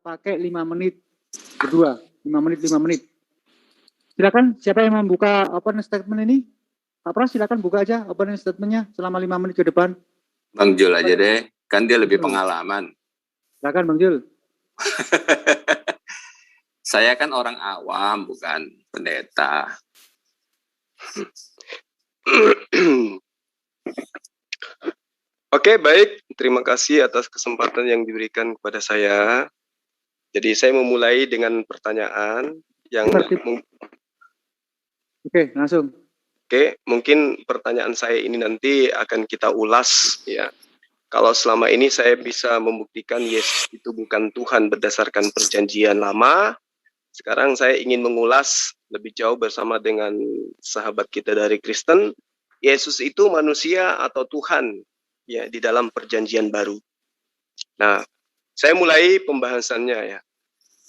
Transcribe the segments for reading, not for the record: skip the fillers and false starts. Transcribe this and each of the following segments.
pakai 5 menit berdua, 5 menit. Silakan, siapa yang membuka opening statement ini? Pak Pras, silakan buka aja opening statementnya selama 5 menit ke depan. Bang Jul aja deh, kan dia lebih pengalaman. Silakan Bang Jul. Saya kan orang awam, bukan pendeta. Oke, baik. Terima kasih atas kesempatan yang diberikan kepada saya. Jadi saya memulai dengan pertanyaan yang Oke, langsung. Oke, mungkin pertanyaan saya ini nanti akan kita ulas ya. Kalau selama ini saya bisa membuktikan Yesus itu bukan Tuhan berdasarkan perjanjian lama, sekarang saya ingin mengulas lebih jauh bersama dengan sahabat kita dari Kristen, Yesus itu manusia atau Tuhan ya di dalam perjanjian baru. Nah, saya mulai pembahasannya ya.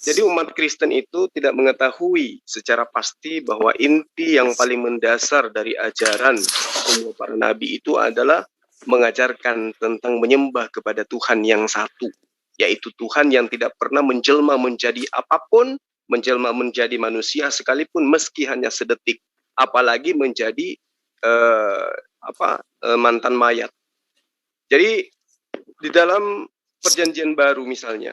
Jadi umat Kristen itu tidak mengetahui secara pasti bahwa inti yang paling mendasar dari ajaran semua para nabi itu adalah mengajarkan tentang menyembah kepada Tuhan yang satu, yaitu Tuhan yang tidak pernah menjelma menjadi apapun, menjelma menjadi manusia sekalipun meski hanya sedetik, apalagi menjadi mantan mayat. Jadi di dalam perjanjian baru misalnya,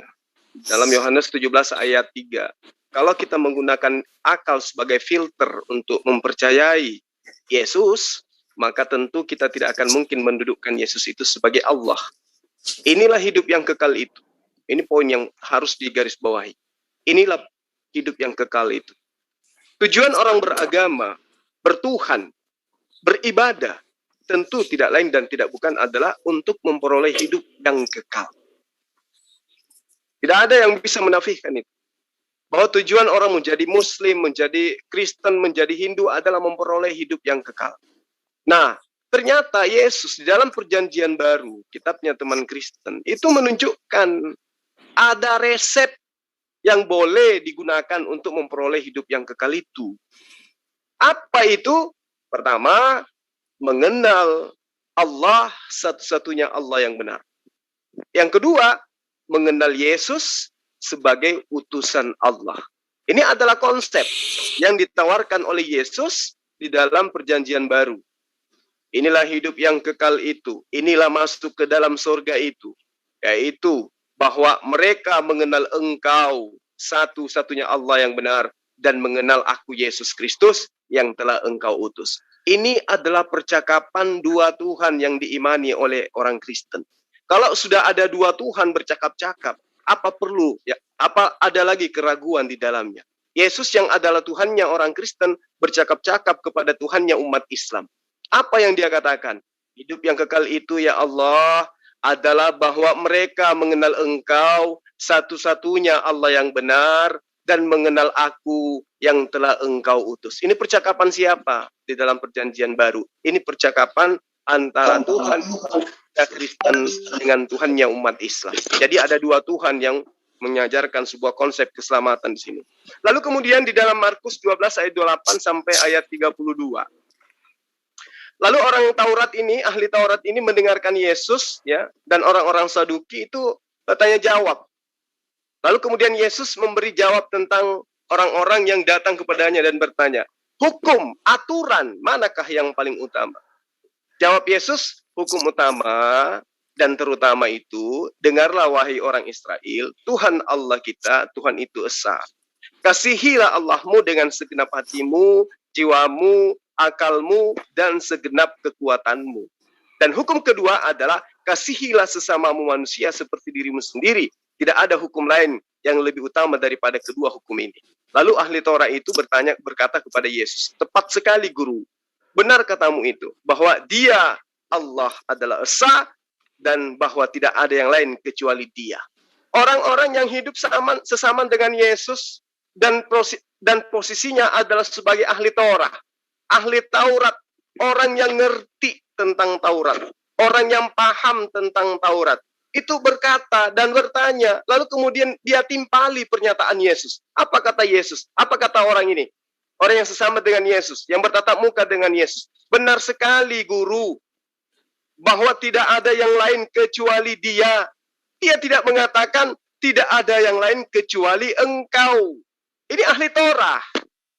dalam Yohanes 17 ayat 3, kalau kita menggunakan akal sebagai filter untuk mempercayai Yesus, maka tentu kita tidak akan mungkin mendudukkan Yesus itu sebagai Allah. Inilah hidup yang kekal itu. Ini poin yang harus digarisbawahi. Inilah hidup yang kekal itu. Tujuan orang beragama, bertuhan, beribadah, tentu tidak lain dan tidak bukan adalah untuk memperoleh hidup yang kekal. Tidak ada yang bisa menafikan itu. Bahwa tujuan orang menjadi Muslim, menjadi Kristen, menjadi Hindu adalah memperoleh hidup yang kekal. Nah, ternyata Yesus di dalam perjanjian baru, kitabnya teman Kristen, itu menunjukkan ada resep yang boleh digunakan untuk memperoleh hidup yang kekal itu. Apa itu? Pertama, mengenal Allah satu-satunya Allah yang benar. Yang kedua, mengenal Yesus sebagai utusan Allah. Ini adalah konsep yang ditawarkan oleh Yesus di dalam perjanjian baru. Inilah hidup yang kekal itu. Inilah masuk ke dalam surga itu. Yaitu bahwa mereka mengenal Engkau satu-satunya Allah yang benar dan mengenal aku Yesus Kristus yang telah Engkau utus. Ini adalah percakapan dua Tuhan yang diimani oleh orang Kristen. Kalau sudah ada dua Tuhan bercakap-cakap, apa perlu ya? Apa ada lagi keraguan di dalamnya? Yesus yang adalah Tuhannya orang Kristen bercakap-cakap kepada Tuhannya umat Islam. Apa yang dia katakan? Hidup yang kekal itu ya Allah adalah bahwa mereka mengenal Engkau satu-satunya Allah yang benar dan mengenal aku yang telah Engkau utus. Ini percakapan siapa di dalam perjanjian baru? Ini percakapan antara Tuhan Kristen dengan Tuhannya umat Islam. Jadi ada dua Tuhan yang mengajarkan sebuah konsep keselamatan di sini. Lalu kemudian di dalam Markus 12 ayat 28 sampai ayat 32. Lalu orang Taurat ini, ahli Taurat ini mendengarkan Yesus ya, dan orang-orang Saduki itu tanya jawab. Lalu kemudian Yesus memberi jawab tentang orang-orang yang datang kepadanya dan bertanya, hukum, aturan, manakah yang paling utama? Jawab Yesus, hukum utama dan terutama itu, dengarlah wahai orang Israel, Tuhan Allah kita, Tuhan itu esa. Kasihilah Allahmu dengan segenap hatimu, jiwamu, akalmu, dan segenap kekuatanmu. Dan hukum kedua adalah, kasihilah sesamamu manusia seperti dirimu sendiri. Tidak ada hukum lain yang lebih utama daripada kedua hukum ini. Lalu ahli Taurat itu berkata kepada Yesus, tepat sekali guru, benar katamu itu, bahwa dia Allah adalah esa, dan bahwa tidak ada yang lain kecuali dia. Orang-orang yang hidup sesaman dengan Yesus, dan posisinya adalah sebagai ahli Taurat. Ahli Taurat, orang yang ngerti tentang Taurat, orang yang paham tentang Taurat, itu berkata dan bertanya, lalu kemudian dia timpali pernyataan Yesus. Apa kata Yesus? Apa kata orang ini? Orang yang sesama dengan Yesus, yang bertatap muka dengan Yesus. Benar sekali guru, bahwa tidak ada yang lain kecuali dia. Dia tidak mengatakan tidak ada yang lain kecuali Engkau. Ini ahli Torah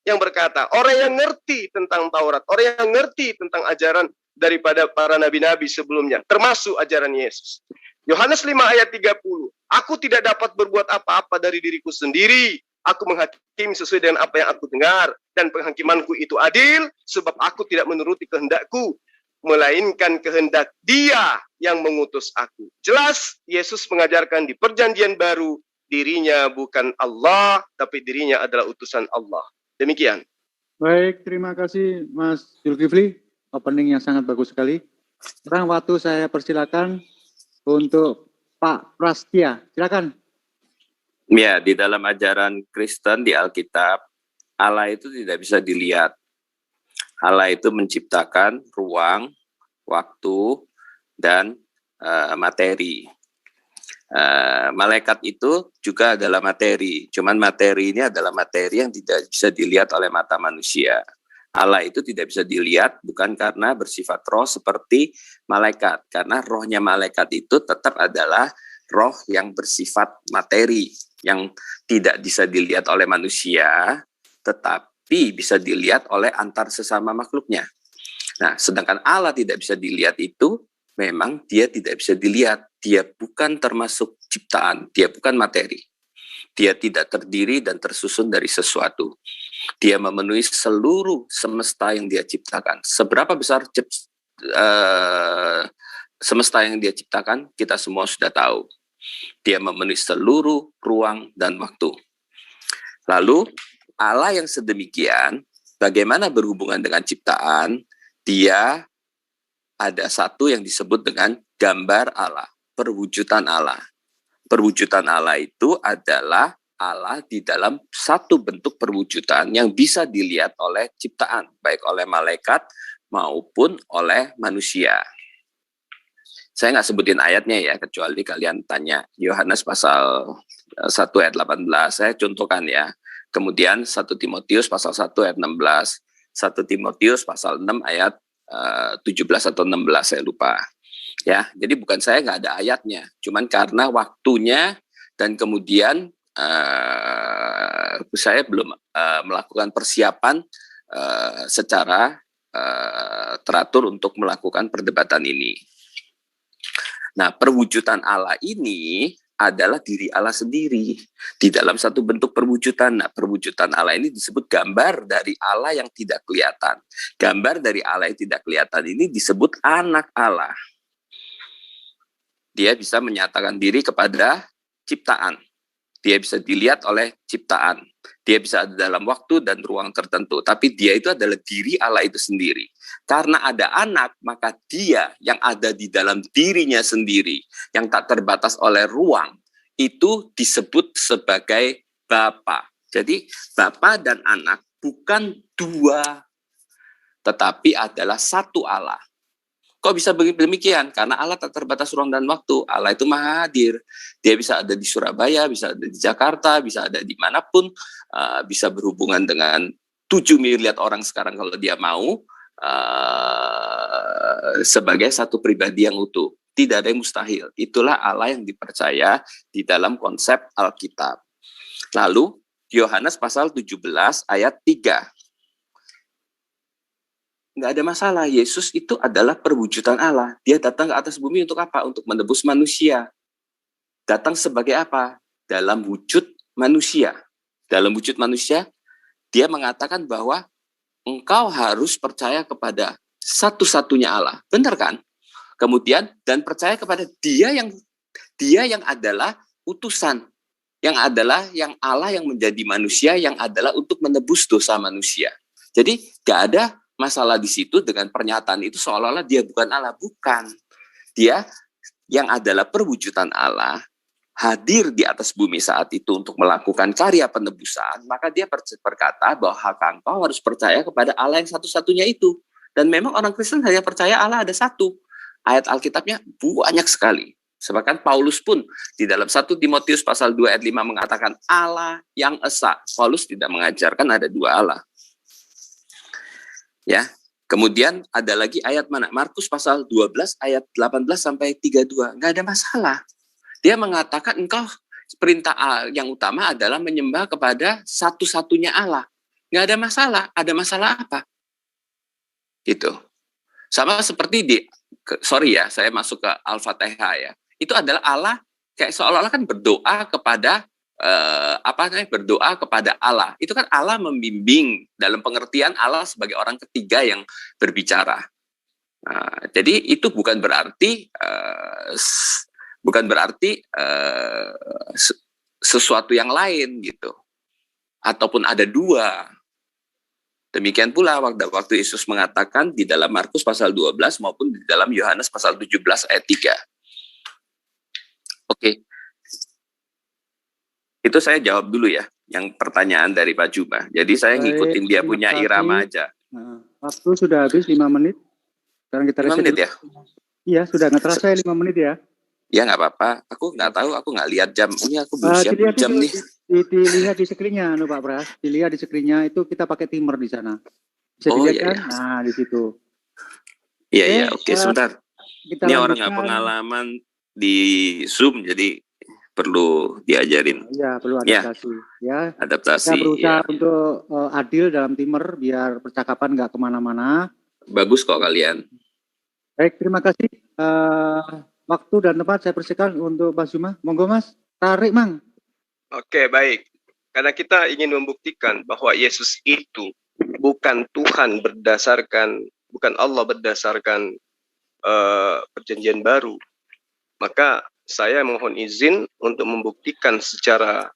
yang berkata, orang yang ngerti tentang Taurat, orang yang ngerti tentang ajaran daripada para nabi-nabi sebelumnya, termasuk ajaran Yesus. Yohanes 5 ayat 30, aku tidak dapat berbuat apa-apa dari diriku sendiri, aku menghakimi sesuai dengan apa yang aku dengar, dan penghakimanku itu adil, sebab aku tidak menuruti kehendakku, melainkan kehendak Dia yang mengutus aku. Jelas, Yesus mengajarkan di perjanjian baru, dirinya bukan Allah, tapi dirinya adalah utusan Allah. Demikian. Baik, terima kasih Mas Zulkifli. Opening yang sangat bagus sekali. Sekarang waktu saya persilakan untuk Pak Prastia. Silakan. Ya, di dalam ajaran Kristen di Alkitab, Allah itu tidak bisa dilihat. Allah itu menciptakan ruang, waktu, dan materi. Malaikat itu juga adalah materi. Cuman materi ini adalah materi yang tidak bisa dilihat oleh mata manusia. Allah itu tidak bisa dilihat bukan karena bersifat roh seperti malaikat. Karena rohnya malaikat itu tetap adalah roh yang bersifat materi. Yang tidak bisa dilihat oleh manusia, tetapi bisa dilihat oleh antar sesama makhluknya. Nah, sedangkan Allah tidak bisa dilihat itu, memang dia tidak bisa dilihat. Dia bukan termasuk ciptaan, dia bukan materi. Dia tidak terdiri dan tersusun dari sesuatu. Dia memenuhi seluruh semesta yang dia ciptakan. Seberapa besar semesta yang dia ciptakan, kita semua sudah tahu. Dia memenuhi seluruh ruang dan waktu. Lalu, Allah yang sedemikian, bagaimana berhubungan dengan ciptaan? Dia ada satu yang disebut dengan gambar Allah. Perwujudan Allah. Perwujudan Allah itu adalah Allah di dalam satu bentuk perwujudan yang bisa dilihat oleh ciptaan, baik oleh malaikat maupun oleh manusia. Saya nggak sebutin ayatnya ya, kecuali kalian tanya. Yohanes pasal 1 ayat 18, saya contohkan ya. Kemudian 1 Timotius pasal 1 ayat 16, 1 Timotius pasal 6 ayat 17 atau 16, saya lupa. Ya, jadi bukan saya nggak ada ayatnya, cuman karena waktunya dan kemudian saya belum melakukan persiapan secara teratur untuk melakukan perdebatan ini. Nah, perwujudan Allah ini adalah diri Allah sendiri di dalam satu bentuk perwujudan. Nah, perwujudan Allah ini disebut gambar dari Allah yang tidak kelihatan. Gambar dari Allah yang tidak kelihatan ini disebut anak Allah. Dia bisa menyatakan diri kepada ciptaan. Dia bisa dilihat oleh ciptaan. Dia bisa ada dalam waktu dan ruang tertentu. Tapi dia itu adalah diri Allah itu sendiri. Karena ada anak, maka dia yang ada di dalam dirinya sendiri, yang tak terbatas oleh ruang, itu disebut sebagai Bapa. Jadi Bapa dan anak bukan dua, tetapi adalah satu Allah. Kok bisa demikian? Karena Allah tak terbatas ruang dan waktu. Allah itu maha hadir. Dia bisa ada di Surabaya, bisa ada di Jakarta, bisa ada dimanapun, bisa berhubungan dengan 7 miliar orang sekarang kalau dia mau, sebagai satu pribadi yang utuh. Tidak ada yang mustahil. Itulah Allah yang dipercaya di dalam konsep Alkitab. Lalu, Yohanes pasal 17 ayat 3. Nggak ada masalah, Yesus itu adalah perwujudan Allah. Dia datang ke atas bumi untuk apa? Untuk menebus manusia. Datang sebagai apa? Dalam wujud manusia. Dalam wujud manusia, dia mengatakan bahwa engkau harus percaya kepada satu-satunya Allah. Benar kan? Kemudian, dan percaya kepada dia yang adalah utusan. Yang adalah yang Allah yang menjadi manusia, yang adalah untuk menebus dosa manusia. Jadi, nggak ada masalah di situ dengan pernyataan itu seolah-olah dia bukan Allah. Bukan. Dia yang adalah perwujudan Allah, hadir di atas bumi saat itu untuk melakukan karya penebusan, maka dia berkata bahwa engkau harus percaya kepada Allah yang satu-satunya itu. Dan memang orang Kristen hanya percaya Allah ada satu. Ayat Alkitabnya banyak sekali. Sebabkan Paulus pun di dalam 1 Timotius pasal 2 ayat 5 mengatakan Allah yang esa. Paulus tidak mengajarkan ada dua Allah. Ya, kemudian ada lagi ayat mana? Markus pasal 12 ayat 18 sampai 32. Enggak ada masalah. Dia mengatakan engkau perintah yang utama adalah menyembah kepada satu-satunya Allah. Nggak ada masalah. Ada masalah apa? Gitu. Sama seperti sorry ya, saya masuk ke Al-Fatihah ya. Itu adalah Allah kayak seolah-olah kan berdoa kepada berdoa kepada Allah. Itu kan Allah membimbing, dalam pengertian Allah sebagai orang ketiga yang berbicara. Jadi itu bukan berarti sesuatu yang lain gitu, ataupun ada dua. Demikian pula waktu Yesus mengatakan di dalam Markus pasal 12 maupun di dalam Yohanes pasal 17 ayat 3. Oke. Itu saya jawab dulu ya, yang pertanyaan dari Pak Juma. Jadi saya ngikutin dia punya irama aja. Waktu sudah habis 5 menit. Sekarang kita 5 menit ya? Iya, sudah nggak terasa ya 5 menit ya. Ya nggak apa-apa, aku nggak tahu, aku nggak lihat jam. Ini aku belum siap jam nih. Dilihat di screen-nya, Pak Pras. Dilihat di screen-nya itu kita pakai timer di sana. Bisa dilihat kan? Iya. Nah, di situ. Iya, oke, sebentar. Ini orang nggak lanjutkan. pengalaman di Zoom, jadi perlu diajarin. Iya, perlu adaptasi. Ya. Adaptasi. Kita berusaha untuk adil dalam timer biar percakapan nggak kemana-mana. Bagus kok kalian. Baik, terima kasih. Waktu dan tempat saya persilakan untuk Mas Juma. Monggo Mas, tarik Mang. Oke, baik. Karena kita ingin membuktikan bahwa Yesus itu bukan Tuhan bukan Allah berdasarkan perjanjian baru. Maka saya mohon izin untuk membuktikan secara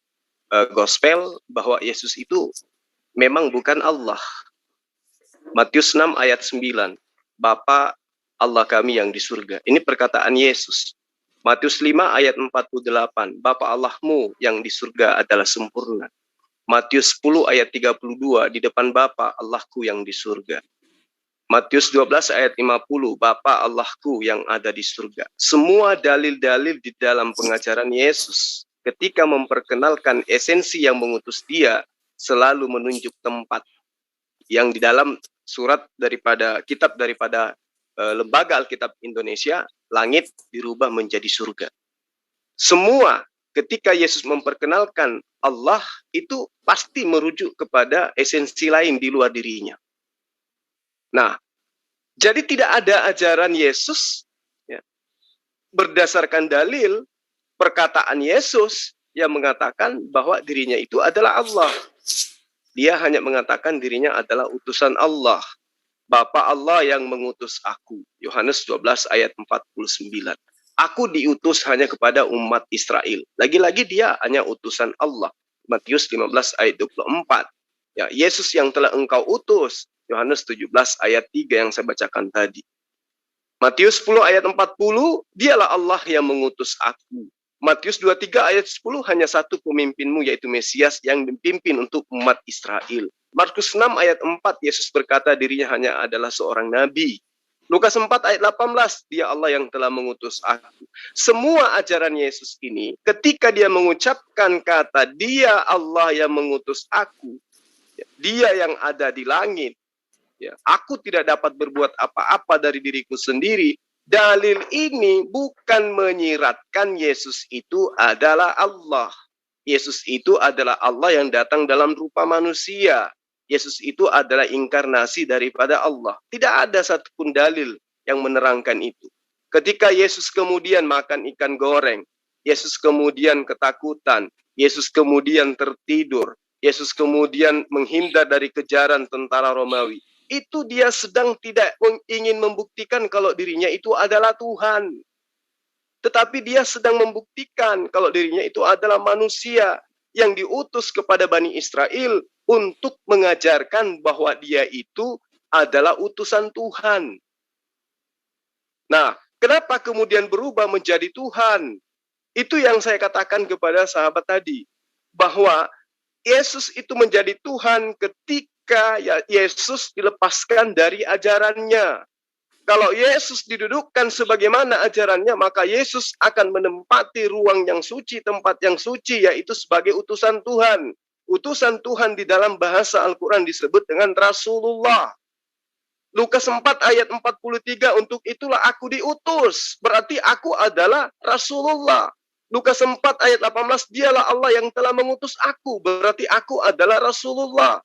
gospel bahwa Yesus itu memang bukan Allah. Matius 6 ayat 9. Bapa Allah kami yang di surga. Ini perkataan Yesus. Matius 5 ayat 48. Bapa Allahmu yang di surga adalah sempurna. Matius 10 ayat 32. Di depan Bapa Allahku yang di surga. Matius 12 ayat 50. Bapa Allahku yang ada di surga. Semua dalil-dalil di dalam pengajaran Yesus ketika memperkenalkan esensi yang mengutus dia selalu menunjuk tempat. Yang di dalam kitab daripada Lembaga Alkitab Indonesia, langit dirubah menjadi surga. Semua ketika Yesus memperkenalkan Allah itu pasti merujuk kepada esensi lain di luar dirinya. Nah, jadi tidak ada ajaran Yesus ya, berdasarkan dalil perkataan Yesus yang mengatakan bahwa dirinya itu adalah Allah. Dia hanya mengatakan dirinya adalah utusan Allah. Bapa Allah yang mengutus aku. Yohanes 12 ayat 49. Aku diutus hanya kepada umat Israel. Lagi-lagi dia hanya utusan Allah. Matius 15 ayat 24. Ya, Yesus yang telah engkau utus. Yohanes 17 ayat 3 yang saya bacakan tadi. Matius 10 ayat 40, dialah Allah yang mengutus aku. Matius 23 ayat 10, hanya satu pemimpinmu yaitu Mesias yang dipimpin untuk umat Israel. Markus 6 ayat 4, Yesus berkata dirinya hanya adalah seorang nabi. Lukas 4 ayat 18, dia Allah yang telah mengutus aku. Semua ajaran Yesus ini, ketika dia mengucapkan kata, dia Allah yang mengutus aku, dia yang ada di langit, ya, aku tidak dapat berbuat apa-apa dari diriku sendiri. Dalil ini bukan menyiratkan Yesus itu adalah Allah. Yesus itu adalah Allah yang datang dalam rupa manusia. Yesus itu adalah inkarnasi daripada Allah. Tidak ada satupun dalil yang menerangkan itu. Ketika Yesus kemudian makan ikan goreng, Yesus kemudian ketakutan, Yesus kemudian tertidur, Yesus kemudian menghindar dari kejaran tentara Romawi. Itu dia sedang tidak ingin membuktikan kalau dirinya itu adalah Tuhan. Tetapi dia sedang membuktikan kalau dirinya itu adalah manusia yang diutus kepada Bani Israel untuk mengajarkan bahwa dia itu adalah utusan Tuhan. Nah, kenapa kemudian berubah menjadi Tuhan? Itu yang saya katakan kepada sahabat tadi. Bahwa Yesus itu menjadi Tuhan ketika Yesus dilepaskan dari ajarannya. Kalau Yesus didudukkan sebagaimana ajarannya, maka Yesus akan menempati ruang yang suci, tempat yang suci, yaitu sebagai utusan Tuhan. Utusan Tuhan di dalam bahasa Al-Quran disebut dengan Rasulullah. Lukas 4 ayat 43, untuk itulah aku diutus. Berarti aku adalah Rasulullah. Lukas 4 ayat 18, dialah Allah yang telah mengutus aku, berarti aku adalah Rasulullah.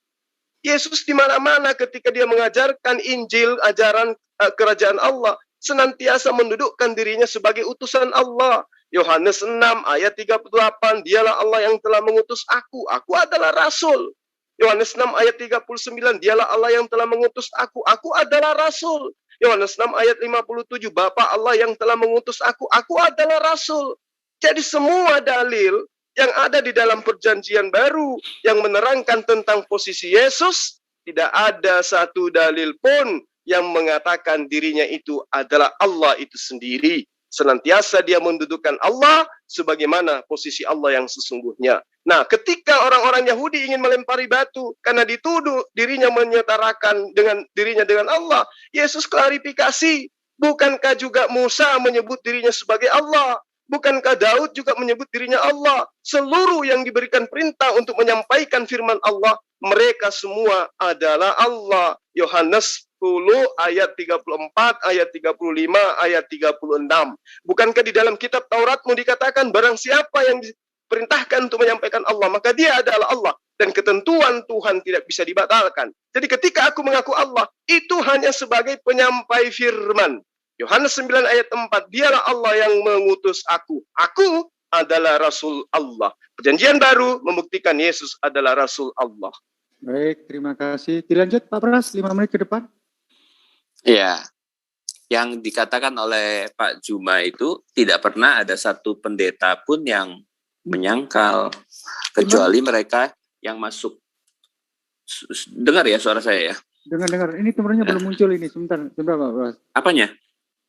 Yesus di mana-mana ketika dia mengajarkan Injil, ajaran kerajaan Allah, senantiasa mendudukkan dirinya sebagai utusan Allah. Yohanes 6 ayat 38, dialah Allah yang telah mengutus aku adalah Rasul. Yohanes 6 ayat 39, dialah Allah yang telah mengutus aku adalah Rasul. Yohanes 6 ayat 57, Bapa Allah yang telah mengutus aku adalah Rasul. Jadi semua dalil yang ada di dalam perjanjian baru yang menerangkan tentang posisi Yesus, tidak ada satu dalil pun yang mengatakan dirinya itu adalah Allah itu sendiri. Senantiasa dia mendudukkan Allah sebagaimana posisi Allah yang sesungguhnya. Nah, ketika orang-orang Yahudi ingin melempari batu karena dituduh dirinya menyetarakan dirinya dengan Allah, Yesus klarifikasi, bukankah juga Musa menyebut dirinya sebagai Allah? Bukankah Daud juga menyebut dirinya Allah? Seluruh yang diberikan perintah untuk menyampaikan firman Allah, mereka semua adalah Allah. Yohanes 10 ayat 34, ayat 35, ayat 36. Bukankah di dalam kitab Tauratmu dikatakan barang siapa yang diperintahkan untuk menyampaikan Allah, maka dia adalah Allah. Dan ketentuan Tuhan tidak bisa dibatalkan. Jadi ketika aku mengaku Allah, itu hanya sebagai penyampai firman. Yohanes 9 ayat 4, dialah Allah yang mengutus aku. Aku adalah Rasul Allah. Perjanjian baru membuktikan Yesus adalah Rasul Allah. Baik, terima kasih. Dilanjut Pak Pras, 5 menit ke depan. Ya, yang dikatakan oleh Pak Juma itu tidak pernah ada satu pendeta pun yang menyangkal, kecuali mereka yang masuk. Dengar ya suara saya ya? Dengar. Ini timernya belum muncul ini. Sebentar Pak Pras. Apanya?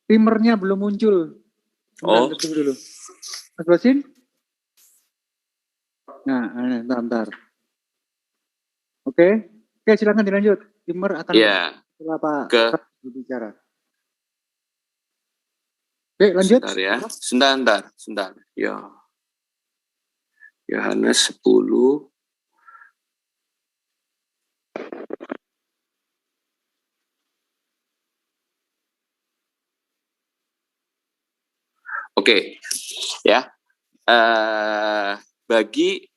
Timernya belum muncul. Oh. Tunggu dulu. Mas Basin? Nah, bentar. Oke, silakan dilanjut. Timer akan setelah Pak berbicara. Oke, lanjut. Sebentar ya. Sebentar. Ya. Yohanes 10. Oke, ya. Bagi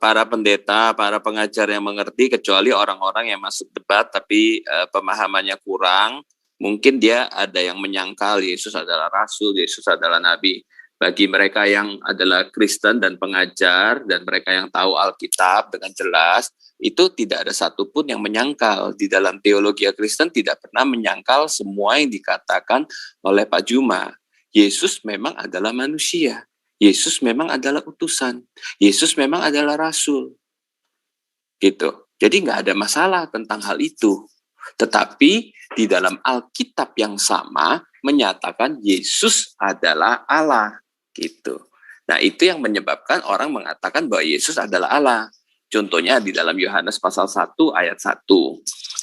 para pendeta, para pengajar yang mengerti, kecuali orang-orang yang masuk debat tapi pemahamannya kurang, mungkin dia ada yang menyangkal Yesus adalah Rasul, Yesus adalah Nabi. Bagi mereka yang adalah Kristen dan pengajar, dan mereka yang tahu Alkitab dengan jelas, itu tidak ada satupun yang menyangkal. Di dalam teologi Kristen tidak pernah menyangkal semua yang dikatakan oleh Pak Juma. Yesus memang adalah manusia. Yesus memang adalah utusan. Yesus memang adalah rasul. Gitu. Jadi nggak ada masalah tentang hal itu. Tetapi di dalam Alkitab yang sama menyatakan Yesus adalah Allah. Gitu. Nah, itu yang menyebabkan orang mengatakan bahwa Yesus adalah Allah. Contohnya di dalam Yohanes pasal 1 ayat 1.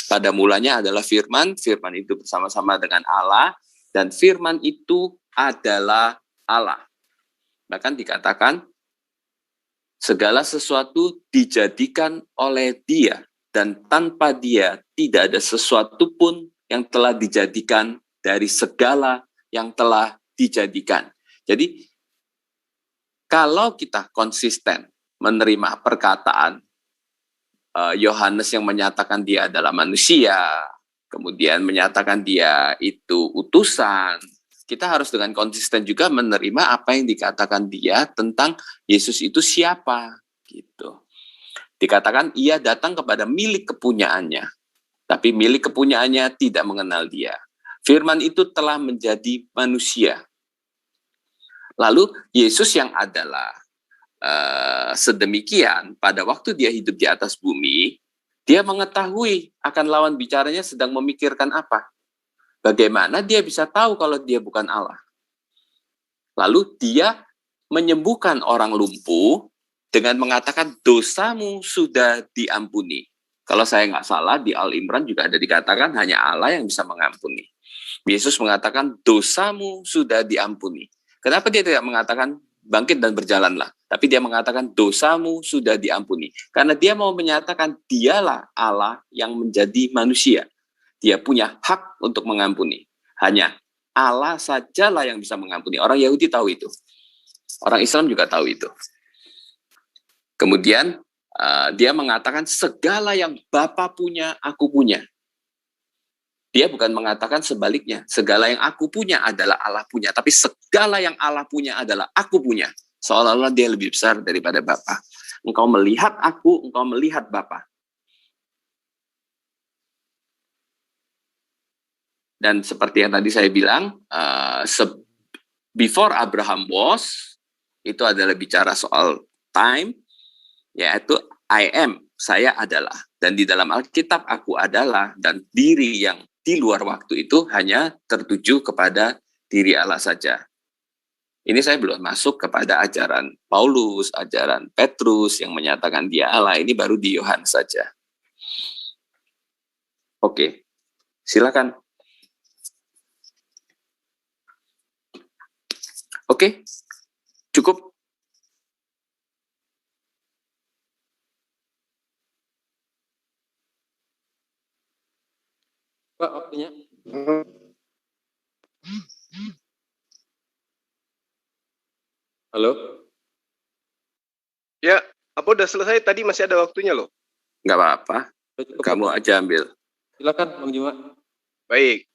Pada mulanya adalah firman, firman itu bersama-sama dengan Allah, dan firman itu adalah Allah. Bahkan dikatakan segala sesuatu dijadikan oleh Dia, dan tanpa Dia tidak ada sesuatu pun yang telah dijadikan dari segala yang telah dijadikan. Jadi kalau kita konsisten menerima perkataan Yohanes yang menyatakan dia adalah manusia, kemudian menyatakan dia itu utusan, kita harus dengan konsisten juga menerima apa yang dikatakan dia tentang Yesus itu siapa, gitu. Dikatakan ia datang kepada milik kepunyaannya, tapi milik kepunyaannya tidak mengenal dia. Firman itu telah menjadi manusia. Lalu Yesus yang adalah sedemikian, pada waktu dia hidup di atas bumi, dia mengetahui akan lawan bicaranya sedang memikirkan apa. Bagaimana dia bisa tahu kalau dia bukan Allah? Lalu dia menyembuhkan orang lumpuh dengan mengatakan dosamu sudah diampuni. Kalau saya nggak salah di Al-Imran juga ada dikatakan hanya Allah yang bisa mengampuni. Yesus mengatakan dosamu sudah diampuni. Kenapa dia tidak mengatakan bangkit dan berjalanlah? Tapi dia mengatakan dosamu sudah diampuni. Karena dia mau menyatakan dialah Allah yang menjadi manusia. Dia punya hak untuk mengampuni. Hanya Allah sajalah yang bisa mengampuni. Orang Yahudi tahu itu. Orang Islam juga tahu itu. Kemudian dia mengatakan segala yang Bapa punya, aku punya. Dia bukan mengatakan sebaliknya. Segala yang aku punya adalah Allah punya. Tapi segala yang Allah punya adalah aku punya. Seolah-olah dia lebih besar daripada Bapa. Engkau melihat aku, engkau melihat Bapa. Dan seperti yang tadi saya bilang, before Abraham was, itu adalah bicara soal time, yaitu I am, saya adalah. Dan di dalam Alkitab aku adalah, dan diri yang di luar waktu itu hanya tertuju kepada diri Allah saja. Ini saya belum masuk kepada ajaran Paulus, ajaran Petrus yang menyatakan dia Allah. Ini baru di Yohanes saja. Oke, silakan. Oke, cukup. Pak, waktunya. Halo? Ya, apa udah selesai? Tadi masih ada waktunya loh. Nggak apa-apa, Udah cukup, kamu Pak. aja ambil. Silakan, Bang Juma. Baik.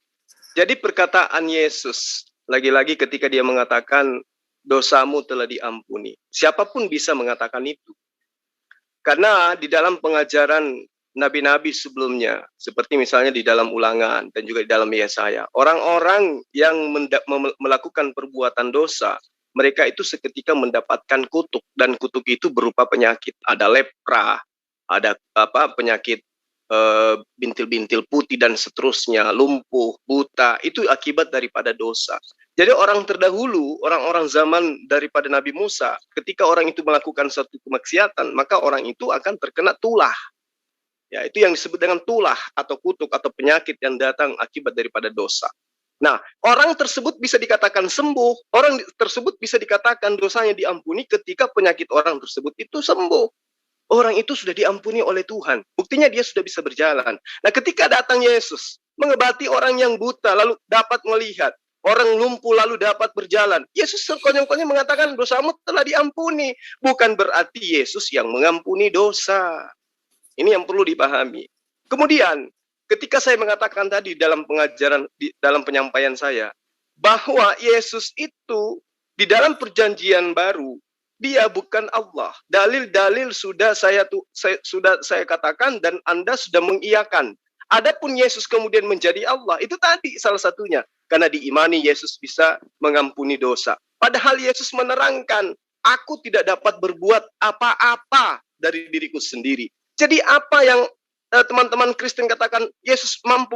Jadi perkataan Yesus, lagi-lagi ketika dia mengatakan dosamu telah diampuni. Siapapun bisa mengatakan itu. Karena di dalam pengajaran nabi-nabi sebelumnya, seperti misalnya di dalam Ulangan dan juga di dalam Yesaya, orang-orang yang melakukan perbuatan dosa, mereka itu seketika mendapatkan kutuk, dan kutuk itu berupa penyakit. Ada lepra, ada penyakit bintil-bintil putih dan seterusnya, lumpuh, buta, itu akibat daripada dosa. Jadi orang terdahulu, orang-orang zaman daripada Nabi Musa, ketika orang itu melakukan suatu kemaksiatan, maka orang itu akan terkena tulah. Ya, itu yang disebut dengan tulah atau kutuk atau penyakit yang datang akibat daripada dosa. Nah, orang tersebut bisa dikatakan sembuh, orang tersebut bisa dikatakan dosanya diampuni ketika penyakit orang tersebut itu sembuh. Orang itu sudah diampuni oleh Tuhan. Buktinya dia sudah bisa berjalan. Nah, ketika datang Yesus, mengobati orang yang buta, lalu dapat melihat. Orang lumpuh lalu dapat berjalan. Yesus sekonyong-konyong mengatakan dosamu telah diampuni. Bukan berarti Yesus yang mengampuni dosa. Ini yang perlu dipahami. Kemudian, ketika saya mengatakan tadi dalam pengajaran, dalam penyampaian saya, bahwa Yesus itu di dalam perjanjian baru, dia bukan Allah. Dalil-dalil sudah saya katakan dan Anda sudah mengiyakan. Adapun Yesus kemudian menjadi Allah, itu tadi salah satunya. Karena diimani Yesus bisa mengampuni dosa. Padahal Yesus menerangkan, aku tidak dapat berbuat apa-apa dari diriku sendiri. Jadi apa yang teman-teman Kristen katakan Yesus mampu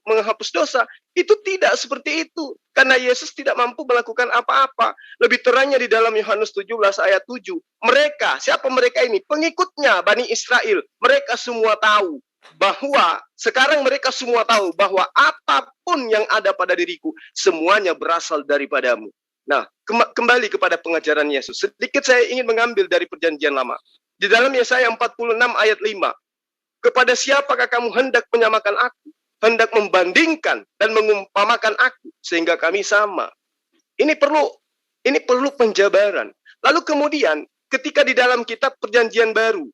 menghapus dosa, itu tidak seperti itu. Karena Yesus tidak mampu melakukan apa-apa. Lebih terangnya di dalam Yohanes 17 ayat 7. Mereka, siapa mereka ini? Pengikutnya, Bani Israel. Mereka semua tahu bahwa, sekarang mereka semua tahu bahwa apapun yang ada pada diriku, semuanya berasal daripadamu. Nah, kembali kepada pengajaran Yesus. Sedikit saya ingin mengambil dari perjanjian lama. Di dalam Yesaya 46 ayat 5. Kepada siapakah kamu hendak menyamakan aku? Hendak membandingkan dan mengumpamakan aku sehingga kami sama. Ini perlu penjabaran. Lalu kemudian ketika di dalam kitab perjanjian baru,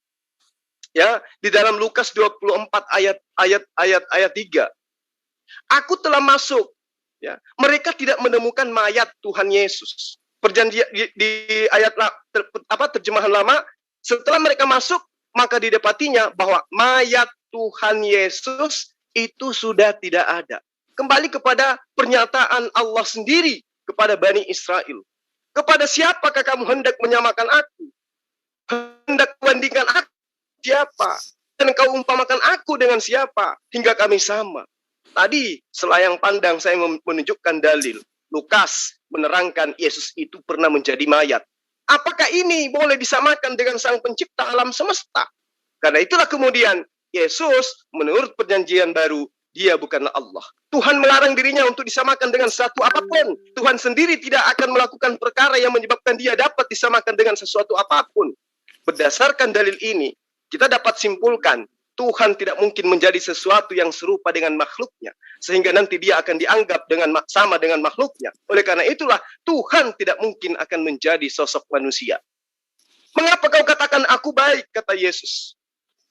ya, di dalam Lukas 24 ayat 3. Aku telah masuk, ya. Mereka tidak menemukan mayat Tuhan Yesus. Perjanjian di ayat terjemahan lama, setelah mereka masuk, maka didapatinya bahwa mayat Tuhan Yesus itu sudah tidak ada. Kembali kepada pernyataan Allah sendiri kepada Bani Israel. Kepada siapakah kamu hendak menyamakan aku? Hendak membandingkan aku siapa? Dan kau umpamakan aku dengan siapa? Hingga kami sama. Tadi selayang pandang saya menunjukkan dalil. Lukas menerangkan Yesus itu pernah menjadi mayat. Apakah ini boleh disamakan dengan Sang Pencipta alam semesta? Karena itulah kemudian Yesus menurut perjanjian baru, dia bukanlah Allah. Tuhan melarang dirinya untuk disamakan dengan sesuatu apapun. Tuhan sendiri tidak akan melakukan perkara yang menyebabkan dia dapat disamakan dengan sesuatu apapun. Berdasarkan dalil ini, kita dapat simpulkan Tuhan tidak mungkin menjadi sesuatu yang serupa dengan makhluknya, sehingga nanti dia akan dianggap sama dengan makhluknya. Oleh karena itulah, Tuhan tidak mungkin akan menjadi sosok manusia. Mengapa kau katakan aku baik, kata Yesus.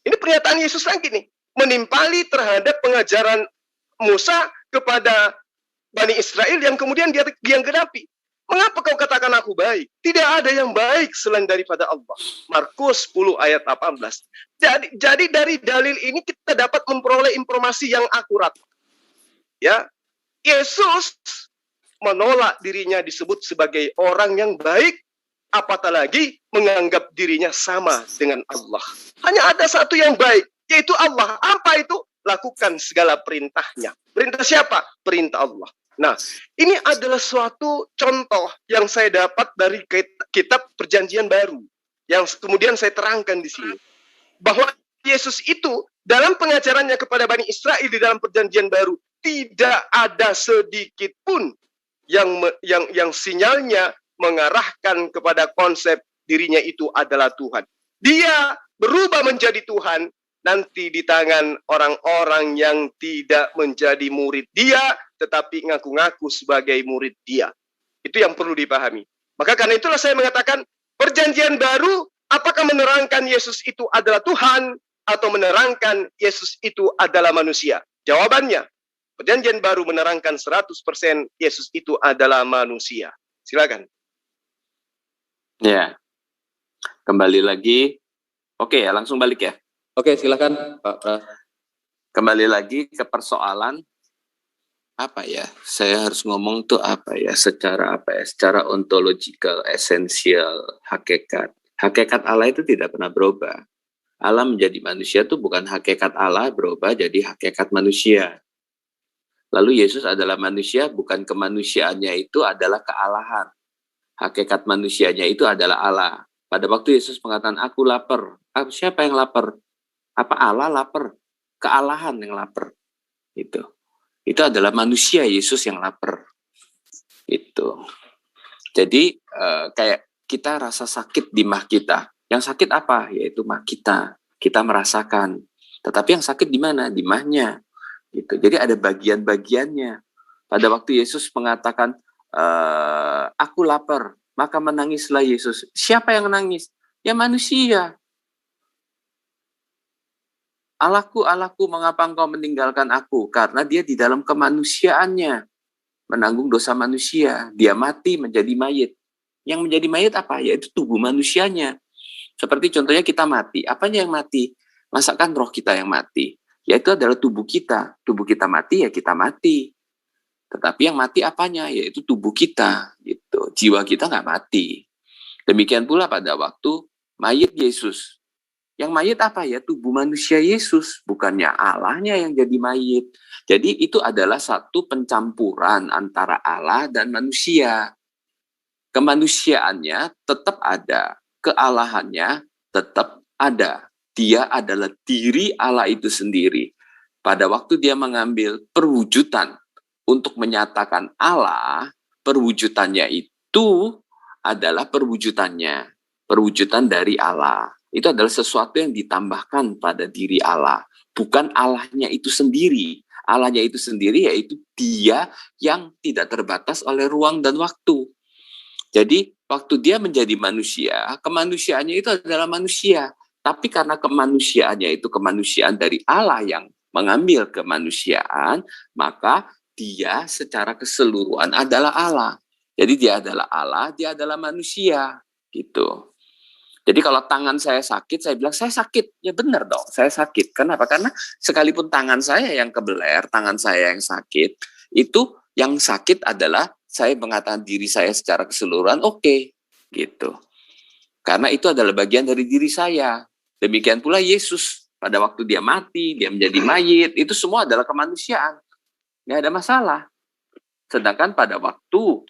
Ini pernyataan Yesus lagi nih, menimpali terhadap pengajaran Musa kepada Bani Israel yang kemudian dia genapi. Mengapa kau katakan aku baik? Tidak ada yang baik selain daripada Allah. Markus 10 ayat 18. Jadi dari dalil ini kita dapat memperoleh informasi yang akurat. Ya, Yesus menolak dirinya disebut sebagai orang yang baik, apatah lagi menganggap dirinya sama dengan Allah. Hanya ada satu yang baik, yaitu Allah. Apa itu? Lakukan segala perintahnya. Perintah siapa? Perintah Allah. Nah, ini adalah suatu contoh yang saya dapat dari kitab Perjanjian Baru, yang kemudian saya terangkan di sini. Bahwa Yesus itu dalam pengajarannya kepada Bani Israel di dalam Perjanjian Baru, tidak ada sedikit pun yang sinyalnya mengarahkan kepada konsep dirinya itu adalah Tuhan. Dia berubah menjadi Tuhan nanti di tangan orang-orang yang tidak menjadi murid dia, tetapi ngaku-ngaku sebagai murid dia. Itu yang perlu dipahami. Maka karena itulah saya mengatakan, Perjanjian Baru, apakah menerangkan Yesus itu adalah Tuhan, atau menerangkan Yesus itu adalah manusia? Jawabannya, Perjanjian Baru menerangkan 100% Yesus itu adalah manusia. Silakan. Ya, kembali lagi. Oke ya, langsung balik ya. Oke, silakan Pak Pras. Kembali lagi ke persoalan apa ya? Saya harus ngomong tuh apa ya? Secara ontological, esensial, hakikat. Hakikat Allah itu tidak pernah berubah. Allah menjadi manusia itu bukan hakikat Allah berubah jadi hakikat manusia. Lalu Yesus adalah manusia, bukan kemanusiaannya itu adalah kealahan. Hakikat manusianya itu adalah Allah. Pada waktu Yesus mengatakan, aku lapar. Siapa yang lapar? Apa Allah lapar? Kealahan yang lapar. Itu adalah manusia Yesus yang lapar. Itu. Jadi kayak kita rasa sakit di mah kita. Yang sakit apa? Yaitu mah kita. Kita merasakan. Tetapi yang sakit di mana? Di mahnya. Gitu. Jadi ada bagian-bagiannya. Pada waktu Yesus mengatakan, aku lapar, maka menangislah Yesus. Siapa yang menangis? Ya manusia. Allahku, Allahku, mengapa engkau meninggalkan aku? Karena dia di dalam kemanusiaannya menanggung dosa manusia. Dia mati menjadi mayit. Yang menjadi mayit apa? Yaitu tubuh manusianya. Seperti contohnya kita mati. Apanya yang mati? Masakan roh kita yang mati. Yaitu adalah tubuh kita. Tubuh kita mati, ya kita mati. Tetapi yang mati apanya? Yaitu tubuh kita. Gitu. Jiwa kita nggak mati. Demikian pula pada waktu mayit Yesus. Yang mayit apa ya? Tubuh manusia Yesus. Bukannya Allahnya yang jadi mayit. Jadi itu adalah satu pencampuran antara Allah dan manusia. Kemanusiaannya tetap ada. Kealahannya tetap ada. Dia adalah diri Allah itu sendiri. Pada waktu dia mengambil perwujudan untuk menyatakan Allah, perwujudannya itu adalah perwujudan dari Allah. Itu adalah sesuatu yang ditambahkan pada diri Allah. Bukan Allahnya itu sendiri. Allahnya itu sendiri yaitu dia yang tidak terbatas oleh ruang dan waktu. Jadi waktu dia menjadi manusia, kemanusiaannya itu adalah manusia. Tapi karena kemanusiaannya itu kemanusiaan dari Allah yang mengambil kemanusiaan, maka dia secara keseluruhan adalah Allah. Jadi dia adalah Allah, dia adalah manusia. Gitu. Jadi kalau tangan saya sakit, saya bilang saya sakit. Ya benar dong, saya sakit. Kenapa? Karena sekalipun tangan saya yang kebeler, tangan saya yang sakit, itu yang sakit adalah saya mengatakan diri saya secara keseluruhan, oke. Gitu. Karena itu adalah bagian dari diri saya. Demikian pula Yesus. Pada waktu dia mati, dia menjadi mayit, itu semua adalah kemanusiaan. Nggak ada masalah. Sedangkan pada waktu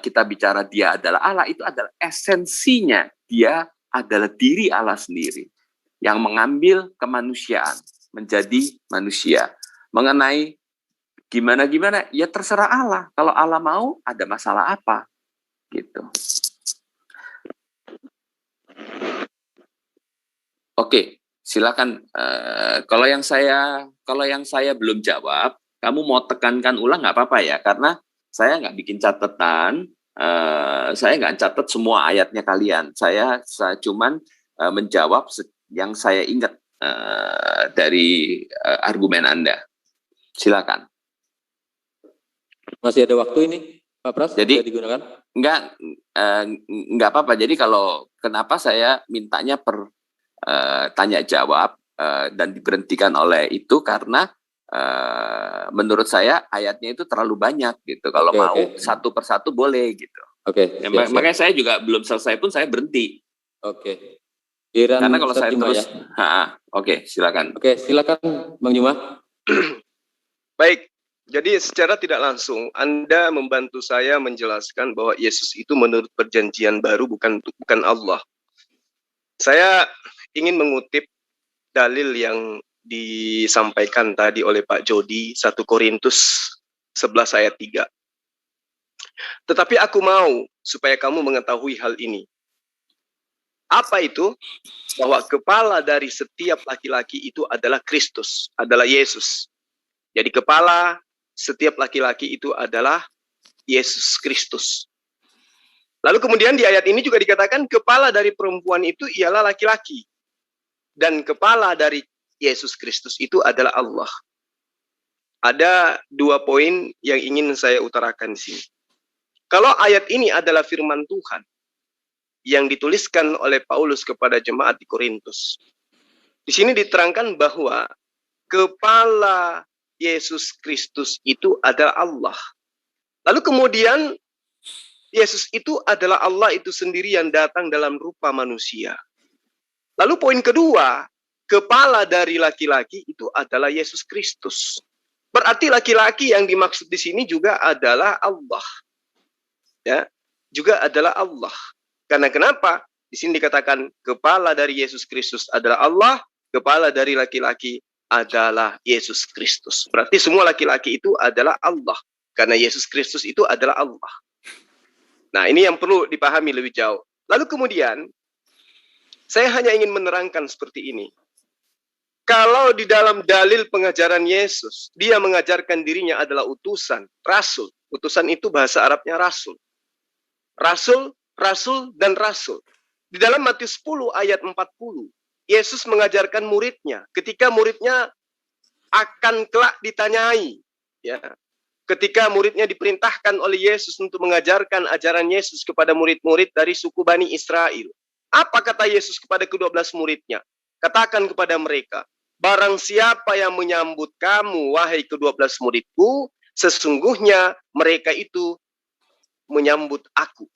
kita bicara dia adalah Allah, itu adalah esensinya. Dia adalah diri Allah sendiri yang mengambil kemanusiaan menjadi manusia. Mengenai gimana, ya terserah Allah. Kalau Allah mau, ada masalah apa? Gitu. Oke, silakan. Kalau yang saya belum jawab, kamu mau tekankan ulang nggak apa-apa ya, karena saya nggak bikin catatan, saya nggak catat semua ayatnya kalian. Saya cuman menjawab yang saya ingat dari argumen Anda. Silakan. Masih ada waktu ini, Pak Pras? Jadi bisa digunakan? Nggak apa-apa. Jadi kalau kenapa saya mintanya tanya jawab dan diberhentikan oleh itu karena menurut saya ayatnya itu terlalu banyak gitu. Kalau mau satu persatu boleh gitu. Oke. Makanya saya juga belum selesai pun saya berhenti. Oke. Karena kalau saya Juma, terus, ya? Oke, silakan. Oke, silakan Bang Juma. Baik, jadi secara tidak langsung Anda membantu saya menjelaskan bahwa Yesus itu menurut perjanjian baru bukan Allah. Saya ingin mengutip dalil yang disampaikan tadi oleh Pak Jody, 1 Korintus 11 ayat 3. Tetapi aku mau supaya kamu mengetahui hal ini. Apa itu? Bahwa kepala dari setiap laki-laki itu adalah Kristus, adalah Yesus. Jadi kepala setiap laki-laki itu adalah Yesus Kristus. Lalu kemudian di ayat ini juga dikatakan kepala dari perempuan itu ialah laki-laki. Dan kepala dari Yesus Kristus itu adalah Allah. Ada 2 poin yang ingin saya utarakan di sini. Kalau ayat ini adalah firman Tuhan yang dituliskan oleh Paulus kepada jemaat di Korintus. Di sini diterangkan bahwa kepala Yesus Kristus itu adalah Allah. Lalu kemudian Yesus itu adalah Allah itu sendiri yang datang dalam rupa manusia. Lalu poin kedua, kepala dari laki-laki itu adalah Yesus Kristus. Berarti laki-laki yang dimaksud di sini juga adalah Allah. Ya, juga adalah Allah. Karena kenapa? Di sini dikatakan kepala dari Yesus Kristus adalah Allah, kepala dari laki-laki adalah Yesus Kristus. Berarti semua laki-laki itu adalah Allah. Karena Yesus Kristus itu adalah Allah. Nah, ini yang perlu dipahami lebih jauh. Lalu kemudian, saya hanya ingin menerangkan seperti ini. Kalau di dalam dalil pengajaran Yesus, dia mengajarkan dirinya adalah utusan, rasul. Utusan itu bahasa Arabnya rasul. Rasul, rasul, dan rasul. Di dalam Matius 10 ayat 40, Yesus mengajarkan muridnya. Ketika muridnya akan kelak ditanyai. Ya, ketika muridnya diperintahkan oleh Yesus untuk mengajarkan ajaran Yesus kepada murid-murid dari suku Bani Israel. Apa kata Yesus kepada ke-12 muridnya? Katakan kepada mereka, barang siapa yang menyambut kamu, wahai ke-12 muridku, sesungguhnya mereka itu menyambut aku.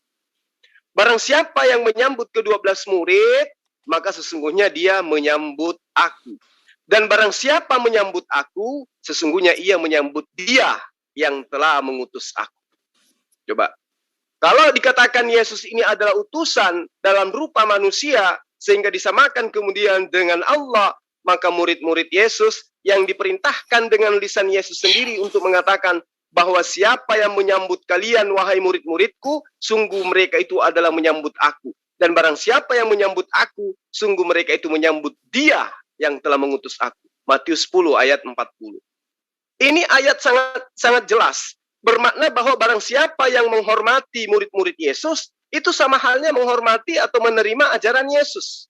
Barang siapa yang menyambut ke-12 murid, maka sesungguhnya dia menyambut aku. Dan barang siapa menyambut aku, sesungguhnya ia menyambut dia yang telah mengutus aku. Coba. Kalau dikatakan Yesus ini adalah utusan dalam rupa manusia, sehingga disamakan kemudian dengan Allah, maka murid-murid Yesus yang diperintahkan dengan lisan Yesus sendiri untuk mengatakan bahwa siapa yang menyambut kalian, wahai murid-muridku, sungguh mereka itu adalah menyambut aku. Dan barang siapa yang menyambut aku, sungguh mereka itu menyambut dia yang telah mengutus aku. Matius 10 ayat 40. Ini ayat sangat jelas. Bermakna bahwa barang siapa yang menghormati murid-murid Yesus, itu sama halnya menghormati atau menerima ajaran Yesus.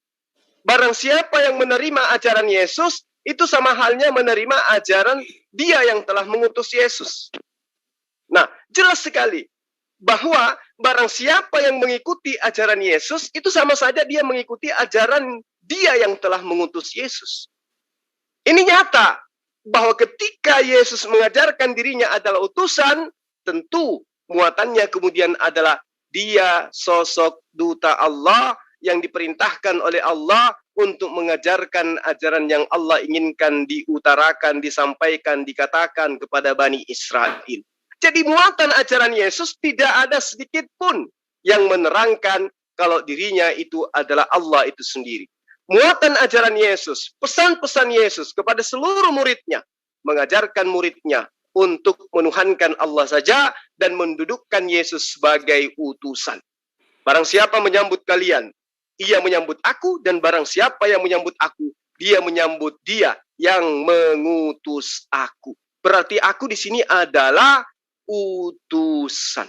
Barang siapa yang menerima ajaran Yesus, itu sama halnya menerima ajaran dia yang telah mengutus Yesus. Nah, jelas sekali bahwa barang siapa yang mengikuti ajaran Yesus, itu sama saja dia mengikuti ajaran dia yang telah mengutus Yesus. Ini nyata bahwa ketika Yesus mengajarkan dirinya adalah utusan, tentu muatannya kemudian adalah dia sosok duta Allah yang diperintahkan oleh Allah untuk mengajarkan ajaran yang Allah inginkan diutarakan, disampaikan, dikatakan kepada Bani Israel. Jadi muatan ajaran Yesus tidak ada sedikit pun yang menerangkan kalau dirinya itu adalah Allah itu sendiri. Muatan ajaran Yesus, pesan-pesan Yesus kepada seluruh muridnya, mengajarkan muridnya untuk menuhankan Allah saja dan mendudukkan Yesus sebagai utusan. Barang siapa menyambut kalian, ia menyambut aku, dan barang siapa yang menyambut aku, dia menyambut dia yang mengutus aku. Berarti aku di sini adalah utusan.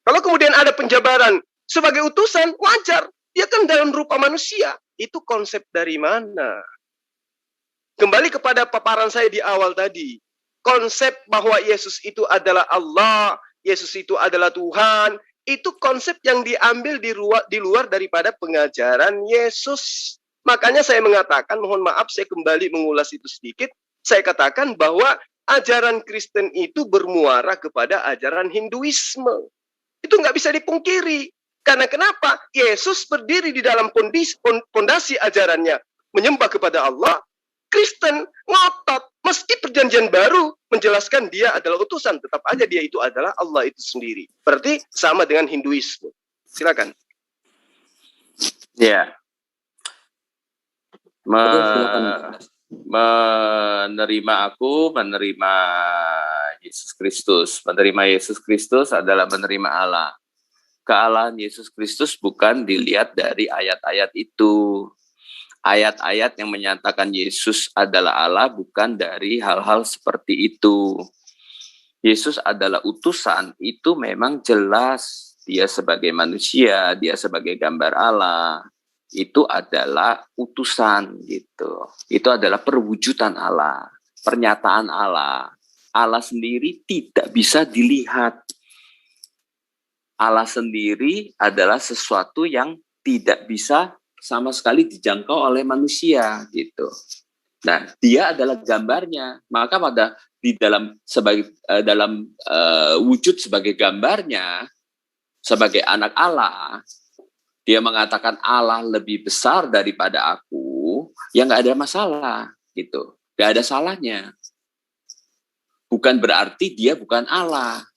Kalau kemudian ada penjabaran sebagai utusan, wajar. Dia kan dalam rupa manusia. Itu konsep dari mana? Kembali kepada paparan saya di awal tadi. Konsep bahwa Yesus itu adalah Allah, Yesus itu adalah Tuhan, itu konsep yang diambil di luar daripada pengajaran Yesus. Makanya saya mengatakan, mohon maaf saya kembali mengulas itu sedikit, saya katakan bahwa ajaran Kristen itu bermuara kepada ajaran Hinduisme. Itu nggak bisa dipungkiri. Karena kenapa? Yesus berdiri di dalam pondasi ajarannya, menyembah kepada Allah. Kristen ngotot, meski perjanjian baru menjelaskan dia adalah utusan, tetap aja dia itu adalah Allah itu sendiri. Berarti sama dengan Hinduisme. Silakan. Ya. Oke, silakan. Menerima aku, menerima Yesus Kristus. Menerima Yesus Kristus adalah menerima Allah. Kealahan Yesus Kristus bukan dilihat dari ayat-ayat itu. Ayat-ayat yang menyatakan Yesus adalah Allah bukan dari hal-hal seperti itu. Yesus adalah utusan, itu memang jelas. Dia sebagai manusia, dia sebagai gambar Allah. Itu adalah utusan gitu. Itu adalah perwujudan Allah, pernyataan Allah. Allah sendiri tidak bisa dilihat. Allah sendiri adalah sesuatu yang tidak bisa sama sekali dijangkau oleh manusia gitu. Nah, dia adalah gambarnya. Maka di dalam wujud sebagai gambarnya, sebagai anak Allah, dia mengatakan Allah lebih besar daripada aku, ya nggak ada masalah gitu, nggak ada salahnya. Bukan berarti dia bukan Allah.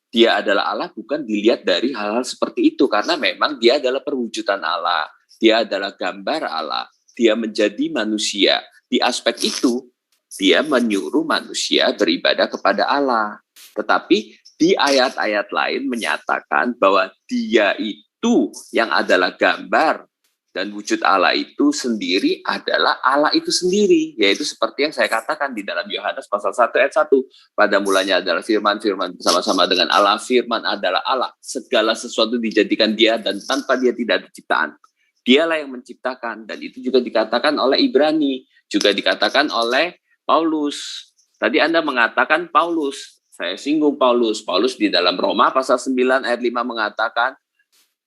Dia adalah Allah bukan dilihat dari hal-hal seperti itu, karena memang dia adalah perwujudan Allah, dia adalah gambar Allah, dia menjadi manusia. Di aspek itu, dia menyuruh manusia beribadah kepada Allah. Tetapi di ayat-ayat lain menyatakan bahwa dia itu yang adalah gambar dan wujud Allah itu sendiri adalah Allah itu sendiri, yaitu seperti yang saya katakan di dalam Yohanes pasal 1 ayat 1. Pada mulanya adalah firman, firman bersama-sama dengan Allah, firman adalah Allah. Segala sesuatu dijadikan dia dan tanpa dia tidak ada ciptaan. Dialah yang menciptakan, dan itu juga dikatakan oleh Ibrani, juga dikatakan oleh Paulus. Tadi Anda mengatakan Paulus, saya singgung Paulus. Paulus di dalam Roma pasal 9 ayat 5 mengatakan,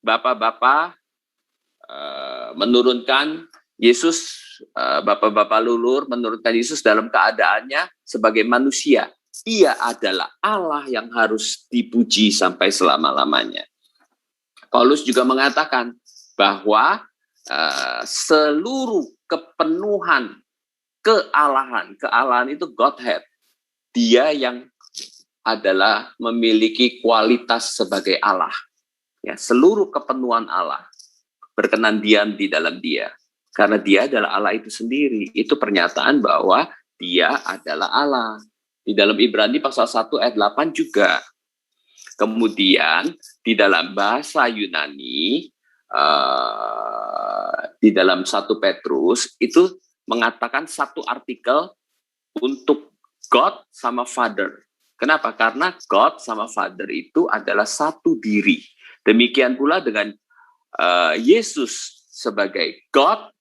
Bapak-bapak menurunkan Yesus, Bapak-bapak lulur menurunkan Yesus dalam keadaannya sebagai manusia. Ia adalah Allah yang harus dipuji sampai selama-lamanya. Paulus juga mengatakan bahwa seluruh kepenuhan kealahan itu Godhead, dia yang adalah memiliki kualitas sebagai Allah. Ya, seluruh kepenuhan Allah berkenan diam di dalam dia. Karena dia adalah Allah itu sendiri. Itu pernyataan bahwa dia adalah Allah. Di dalam Ibrani pasal 1 ayat 8 juga. Kemudian di dalam bahasa Yunani, di dalam 1 Petrus, itu mengatakan satu artikel untuk God sama Father. Kenapa? Karena God sama Father itu adalah satu diri. Demikian pula dengan Yesus sebagai God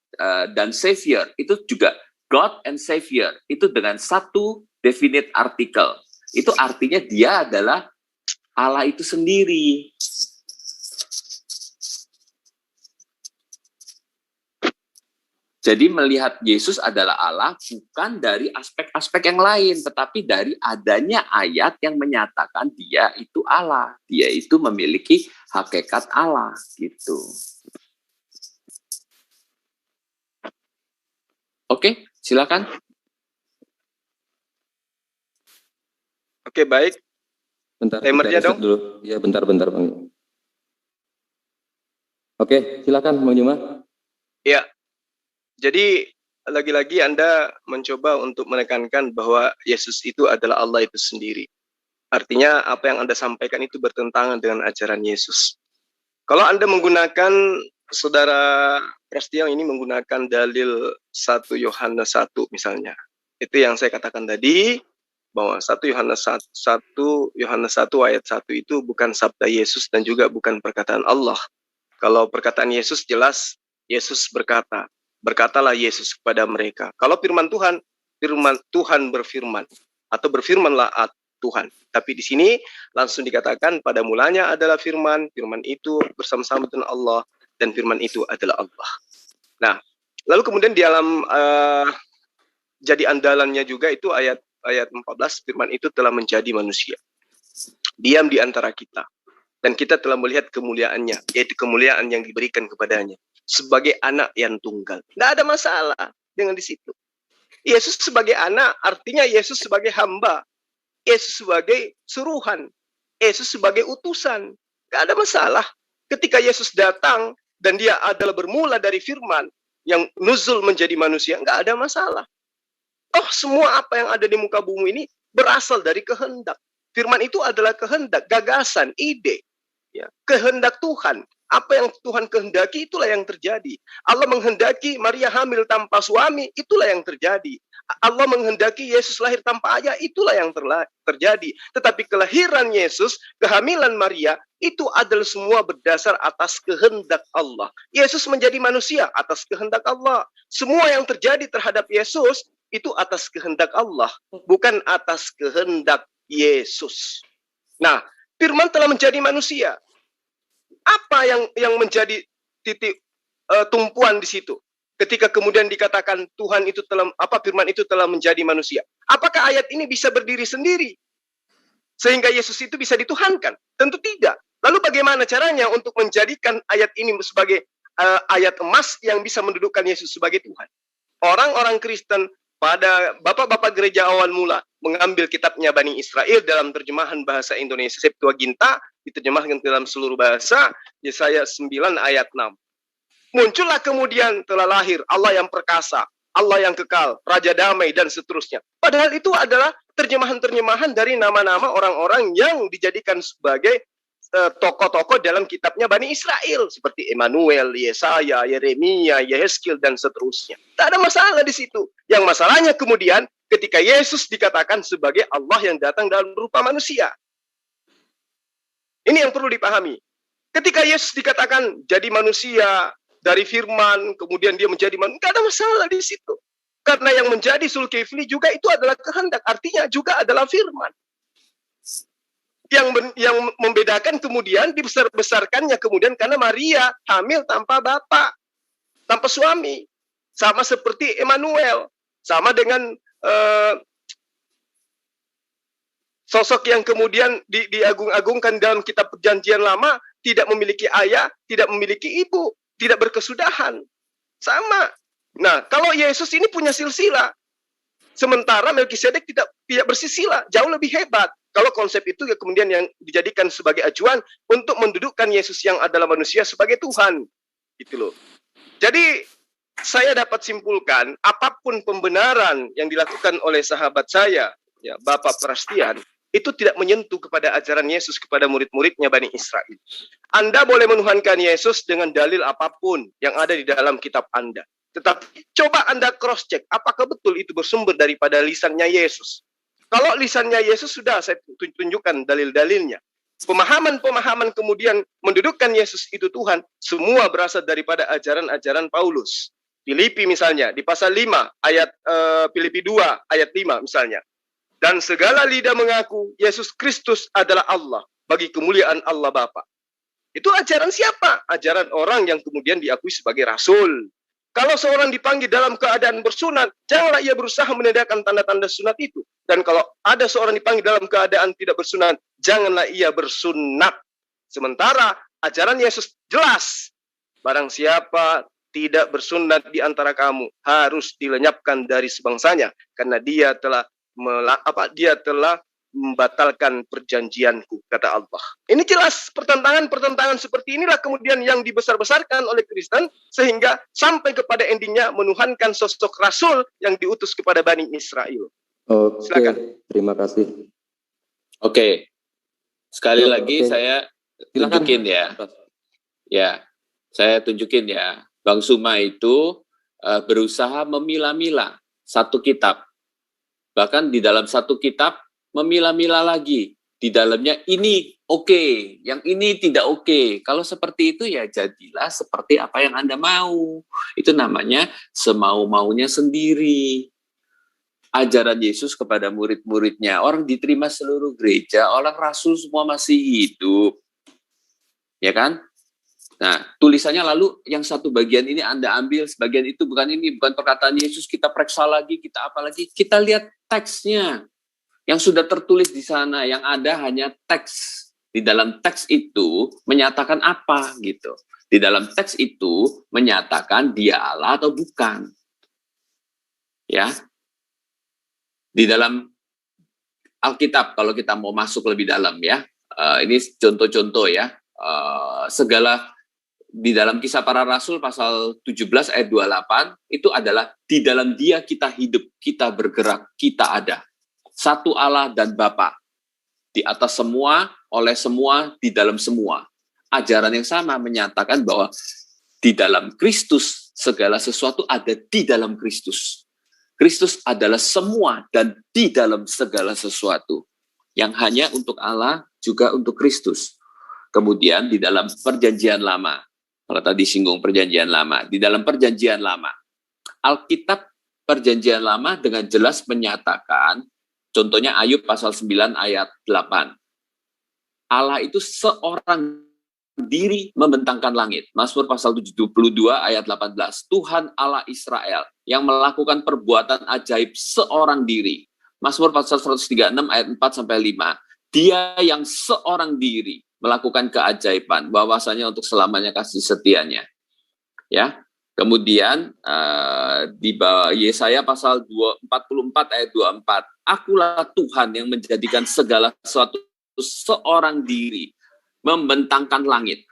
dan Savior, itu juga God and Savior, itu dengan satu definite artikel. Itu artinya dia adalah Allah itu sendiri. Jadi melihat Yesus adalah Allah bukan dari aspek-aspek yang lain, tetapi dari adanya ayat yang menyatakan dia itu Allah, dia itu memiliki hakikat Allah gitu. Oke, silakan. Oke, baik. Bentar, Timernya dong. dulu. Ya, bentar Bang. Oke, silakan Bang Juma. Ya. Jadi lagi-lagi Anda mencoba untuk menekankan bahwa Yesus itu adalah Allah itu sendiri. Artinya apa yang Anda sampaikan itu bertentangan dengan ajaran Yesus. Kalau Anda menggunakan Saudara Prasetyo ini menggunakan dalil 1 Yohanes 1 misalnya. Itu yang saya katakan tadi, bahwa 1 Yohanes 1 ayat 1 itu bukan sabda Yesus dan juga bukan perkataan Allah. Kalau perkataan Yesus jelas, Yesus berkata, berkatalah Yesus kepada mereka. Kalau firman Tuhan berfirman, atau berfirmanlah Tuhan. Tapi di sini langsung dikatakan pada mulanya adalah firman, firman itu bersama-sama dengan Allah, dan firman itu adalah Allah. Nah, lalu kemudian di dalam jadi andalannya juga itu ayat 14, firman itu telah menjadi manusia. Diam di antara kita. Dan kita telah melihat kemuliaannya, yaitu kemuliaan yang diberikan kepadanya. Sebagai anak yang tunggal. Tidak ada masalah dengan di situ. Yesus sebagai anak, artinya Yesus sebagai hamba. Yesus sebagai suruhan. Yesus sebagai utusan. Tidak ada masalah. Ketika Yesus datang, dan dia adalah bermula dari firman yang nuzul menjadi manusia, nggak ada masalah. Oh, semua apa yang ada di muka bumi ini berasal dari kehendak. Firman itu adalah kehendak, gagasan, ide, ya, kehendak Tuhan. Apa yang Tuhan kehendaki, itulah yang terjadi. Allah menghendaki Maria hamil tanpa suami, itulah yang terjadi. Allah menghendaki Yesus lahir tanpa ayah, itulah yang terjadi. Tetapi kelahiran Yesus, kehamilan Maria, itu adalah semua berdasar atas kehendak Allah. Yesus menjadi manusia atas kehendak Allah. Semua yang terjadi terhadap Yesus, itu atas kehendak Allah, bukan atas kehendak Yesus. Nah, firman telah menjadi manusia. Apa yang menjadi titik tumpuan di situ? Ketika kemudian dikatakan Tuhan itu firman itu telah menjadi manusia. Apakah ayat ini bisa berdiri sendiri? Sehingga Yesus itu bisa dituhankan? Tentu tidak. Lalu bagaimana caranya untuk menjadikan ayat ini sebagai ayat emas yang bisa mendudukkan Yesus sebagai Tuhan? Orang-orang Kristen pada bapak-bapak gereja awal mula mengambil kitabnya Bani Israel dalam terjemahan bahasa Indonesia Septuaginta, diterjemahkan dalam seluruh bahasa, Yesaya 9 ayat 6. Muncullah kemudian telah lahir Allah yang perkasa, Allah yang kekal, Raja damai, dan seterusnya. Padahal itu adalah terjemahan-terjemahan dari nama-nama orang-orang yang dijadikan sebagai tokoh-tokoh dalam kitabnya Bani Israel. Seperti Emmanuel, Yesaya, Yeremia, Yehezkiel, dan seterusnya. Tak ada masalah di situ. Yang masalahnya kemudian ketika Yesus dikatakan sebagai Allah yang datang dalam rupa manusia. Ini yang perlu dipahami. Ketika Yesus dikatakan jadi manusia, dari firman, kemudian dia menjadi manusia, tidak ada masalah di situ. Karena yang menjadi Zulkifli juga itu adalah kehendak, artinya juga adalah firman. Yang membedakan kemudian dibesar-besarkannya kemudian karena Maria hamil tanpa bapak, tanpa suami. Sama seperti Emmanuel, sama dengan sosok yang kemudian diagung-agungkan dalam kitab Perjanjian Lama, tidak memiliki ayah, tidak memiliki ibu, tidak berkesudahan. Sama. Nah, kalau Yesus ini punya silsilah, sementara Melkisedek tidak bersisilah, jauh lebih hebat. Kalau konsep itu ya kemudian yang dijadikan sebagai acuan untuk mendudukkan Yesus yang adalah manusia sebagai Tuhan. Gitu loh. Jadi, saya dapat simpulkan, apapun pembenaran yang dilakukan oleh sahabat saya, ya, Bapak Prasetyo, itu tidak menyentuh kepada ajaran Yesus kepada murid-muridnya Bani Israel. Anda boleh menuhankan Yesus dengan dalil apapun yang ada di dalam kitab Anda. Tetapi coba Anda cross-check, apakah betul itu bersumber daripada lisannya Yesus? Kalau lisannya Yesus sudah saya tunjukkan dalil-dalilnya. Pemahaman-pemahaman kemudian mendudukkan Yesus itu Tuhan, semua berasal daripada ajaran-ajaran Paulus. Filipi misalnya, di pasal 5, ayat Filipi 2, ayat 5 misalnya. Dan segala lidah mengaku Yesus Kristus adalah Allah bagi kemuliaan Allah Bapa. Itu ajaran siapa? Ajaran orang yang kemudian diakui sebagai rasul. Kalau seorang dipanggil dalam keadaan bersunat, janganlah ia berusaha menandakan tanda-tanda sunat itu. Dan kalau ada seorang dipanggil dalam keadaan tidak bersunat, janganlah ia bersunat. Sementara ajaran Yesus jelas. Barang siapa tidak bersunat di antara kamu harus dilenyapkan dari sebangsanya, karena dia telah membatalkan perjanjianku, kata Allah. Ini jelas pertentangan-pertentangan seperti inilah kemudian yang dibesar-besarkan oleh Kristen sehingga sampai kepada endingnya menuhankan sosok rasul yang diutus kepada Bani Israel. Oke, Silakan. terima kasih. Oke. Sekali Oke. lagi saya Silakan. tunjukin ya. Ya. Saya tunjukin ya, Bang Suma itu berusaha memilah-milah satu kitab. Bahkan di dalam satu kitab memilah-milah lagi. Di dalamnya ini oke, yang ini tidak oke. Kalau seperti itu ya jadilah seperti apa yang Anda mau. Itu namanya semau-maunya sendiri. Ajaran Yesus kepada murid-muridnya, orang diterima seluruh gereja, orang rasul semua masih hidup. Ya kan? Nah, tulisannya lalu yang satu bagian ini Anda ambil, sebagian itu bukan ini, bukan perkataan Yesus, kita periksa lagi, kita apa lagi, kita lihat teksnya. Yang sudah tertulis di sana, yang ada hanya teks. Di dalam teks itu menyatakan apa gitu. Di dalam teks itu menyatakan dia Allah atau bukan. Ya. Di dalam Alkitab, kalau kita mau masuk lebih dalam ya, ini contoh-contoh ya, segala di dalam Kisah Para Rasul pasal 17 ayat 28, itu adalah di dalam dia kita hidup, kita bergerak, kita ada. Satu Allah dan Bapa, di atas semua, oleh semua, di dalam semua. Ajaran yang sama menyatakan bahwa di dalam Kristus, segala sesuatu ada di dalam Kristus. Kristus adalah semua dan di dalam segala sesuatu. Yang hanya untuk Allah, juga untuk Kristus. Kemudian di dalam perjanjian lama, kalau tadi singgung perjanjian lama, di dalam perjanjian lama, Alkitab perjanjian lama dengan jelas menyatakan, contohnya Ayub pasal 9 ayat 8. Allah itu seorang diri membentangkan langit. Mazmur pasal 72 ayat 18. Tuhan Allah Israel yang melakukan perbuatan ajaib seorang diri. Mazmur pasal 136 ayat 4 sampai 5. Dia yang seorang diri melakukan keajaiban, bahwasanya untuk selamanya kasih setianya. Ya. Kemudian di bawah Yesaya pasal 44 ayat 24. Akulah Tuhan yang menjadikan segala sesuatu seorang diri, membentangkan langit.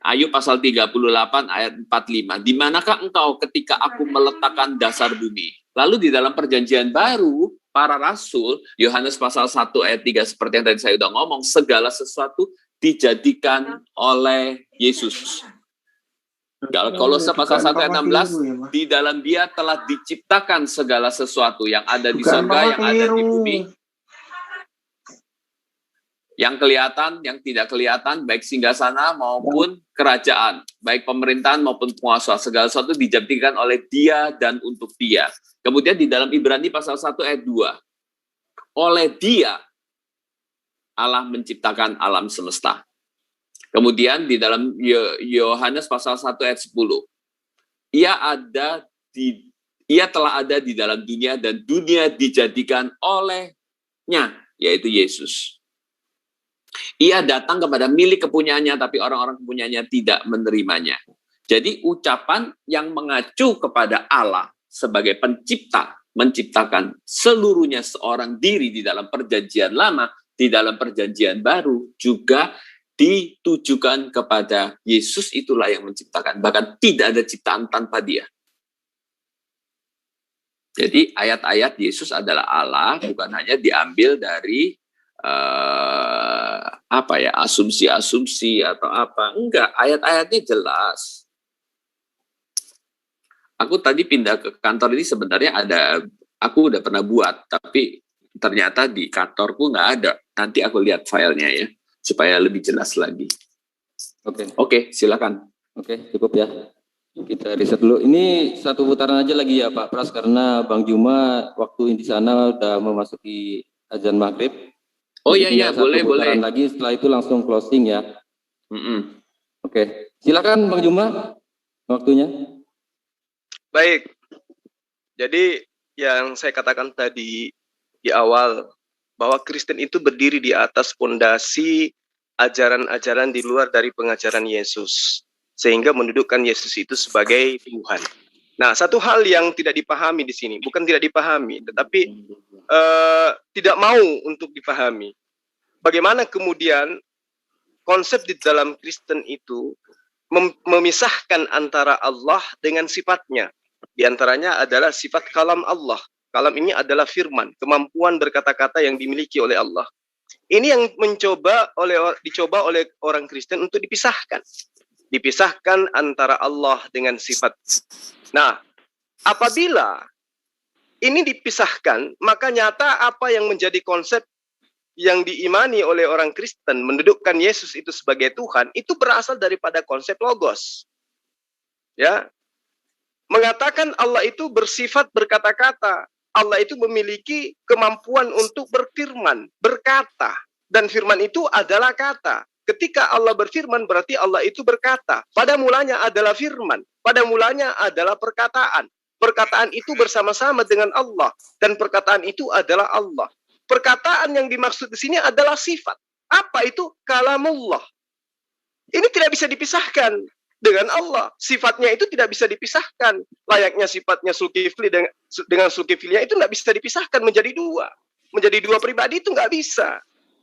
Ayub pasal 38 ayat 45. Di manakah engkau ketika aku meletakkan dasar bumi? Lalu di dalam perjanjian baru, para rasul, Yohanes pasal 1 ayat 3, seperti yang tadi saya sudah ngomong, segala sesuatu dijadikan oleh Yesus. Kalau Kolose pasal 1 ayat 16, di dalam dia telah diciptakan segala sesuatu yang ada di surga, yang ada di bumi. Yang kelihatan, yang tidak kelihatan, baik singgasana maupun kerajaan, baik pemerintahan maupun penguasa, segala sesuatu dijadikan oleh dia dan untuk dia. Kemudian di dalam Ibrani pasal 1 ayat 2, oleh dia Allah menciptakan alam semesta. Kemudian di dalam Yohanes pasal 1 ayat 10, ia telah ada di dalam dunia dan dunia dijadikan olehnya, yaitu Yesus. Ia datang kepada milik kepunyaannya, tapi orang-orang kepunyaannya tidak menerimanya. Jadi ucapan yang mengacu kepada Allah sebagai pencipta, menciptakan seluruhnya seorang diri di dalam perjanjian lama, di dalam perjanjian baru, juga ditujukan kepada Yesus, itulah yang menciptakan. Bahkan tidak ada ciptaan tanpa dia. Jadi ayat-ayat Yesus adalah Allah, bukan hanya diambil dari asumsi-asumsi atau apa. Enggak, ayat-ayatnya jelas. Aku tadi pindah ke kantor ini sebenarnya aku udah pernah buat, tapi ternyata di kantorku nggak ada. Nanti aku lihat filenya ya, supaya lebih jelas lagi. Oke, silakan. Oke, cukup ya. Kita riset dulu. Ini satu putaran aja lagi ya Pak Pras, karena Bang Juma waktu di sana udah memasuki azan maghrib. Oh iya, boleh. Lagi setelah itu langsung closing ya. Oke, silakan Bang Juma, waktunya. Baik. Jadi yang saya katakan tadi di awal, bahwa Kristen itu berdiri di atas fondasi ajaran-ajaran di luar dari pengajaran Yesus, sehingga mendudukkan Yesus itu sebagai Tuhan. Nah, satu hal yang tidak dipahami di sini, bukan tidak dipahami, tetapi tidak mau untuk dipahami. Bagaimana kemudian konsep di dalam Kristen itu memisahkan antara Allah dengan sifatnya. Di antaranya adalah sifat kalam Allah. Kalam ini adalah firman, kemampuan berkata-kata yang dimiliki oleh Allah. Ini yang dicoba oleh orang Kristen untuk dipisahkan. Dipisahkan antara Allah dengan sifat. Nah, apabila ini dipisahkan, maka nyata apa yang menjadi konsep yang diimani oleh orang Kristen mendudukkan Yesus itu sebagai Tuhan, itu berasal daripada konsep logos. Ya, mengatakan Allah itu bersifat berkata-kata. Allah itu memiliki kemampuan untuk berfirman, berkata. Dan firman itu adalah kata. Ketika Allah berfirman berarti Allah itu berkata. Pada mulanya adalah firman. Pada mulanya adalah perkataan. Perkataan itu bersama-sama dengan Allah. Dan perkataan itu adalah Allah. Perkataan yang dimaksud di sini adalah sifat. Apa itu? Kalamullah. Ini tidak bisa dipisahkan dengan Allah. Sifatnya itu tidak bisa dipisahkan. Layaknya sifatnya Zulkifli dengan Zulkiflinya itu tidak bisa dipisahkan menjadi dua. Menjadi dua pribadi itu nggak bisa.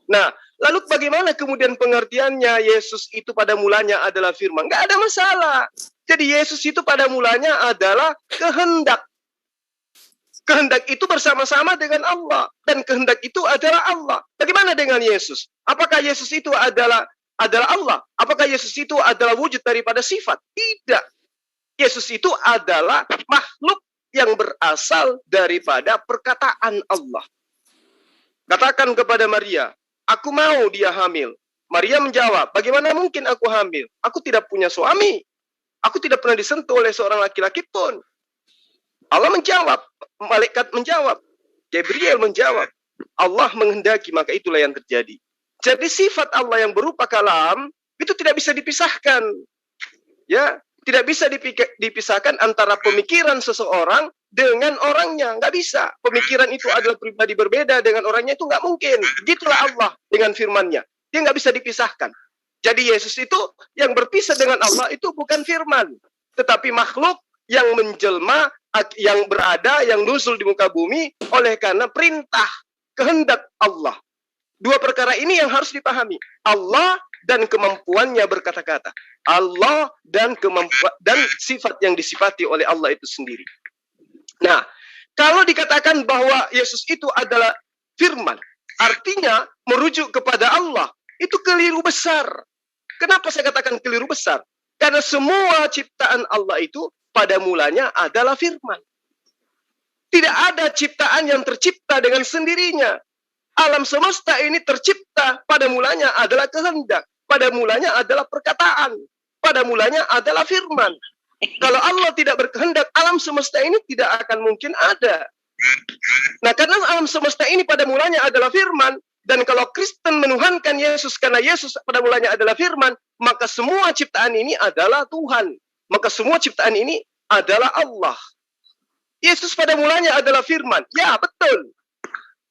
Nah, lalu bagaimana kemudian pengertiannya Yesus itu pada mulanya adalah firman? Nggak ada masalah. Jadi Yesus itu pada mulanya adalah kehendak. Kehendak itu bersama-sama dengan Allah. Dan kehendak itu adalah Allah. Bagaimana dengan Yesus? Apakah Yesus itu adalah Allah? Apakah Yesus itu adalah wujud daripada sifat? Tidak. Yesus itu adalah makhluk yang berasal daripada perkataan Allah. Katakan kepada Maria, aku mau dia hamil. Maria menjawab, bagaimana mungkin aku hamil? Aku tidak punya suami. Aku tidak pernah disentuh oleh seorang laki-laki pun. Allah menjawab, malaikat menjawab, Gabriel menjawab, Allah menghendaki maka itulah yang terjadi. Jadi sifat Allah yang berupa kalam itu tidak bisa dipisahkan. Ya, tidak bisa dipisahkan antara pemikiran seseorang dengan orangnya, nggak bisa. Pemikiran itu adalah pribadi berbeda dengan orangnya, itu nggak mungkin. Begitulah Allah dengan firman-Nya. Dia nggak bisa dipisahkan. Jadi Yesus itu yang berpisah dengan Allah itu bukan firman, tetapi makhluk yang menjelma, yang berada, yang nuzul di muka bumi oleh karena perintah, kehendak Allah. Dua perkara ini yang harus dipahami. Allah dan kemampuannya berkata-kata. Allah dan kemampuan dan sifat yang disifati oleh Allah itu sendiri. Nah, kalau dikatakan bahwa Yesus itu adalah firman, artinya merujuk kepada Allah, itu keliru besar. Kenapa saya katakan keliru besar? Karena semua ciptaan Allah itu pada mulanya adalah firman. Tidak ada ciptaan yang tercipta dengan sendirinya. Alam semesta ini tercipta pada mulanya adalah kehendak. Pada mulanya adalah perkataan. Pada mulanya adalah firman. Kalau Allah tidak berkehendak, alam semesta ini tidak akan mungkin ada. Nah, karena alam semesta ini pada mulanya adalah firman, dan kalau Kristen menuhankan Yesus karena Yesus pada mulanya adalah firman, maka semua ciptaan ini adalah Tuhan. Maka semua ciptaan ini adalah Allah. Yesus pada mulanya adalah firman. Ya, betul.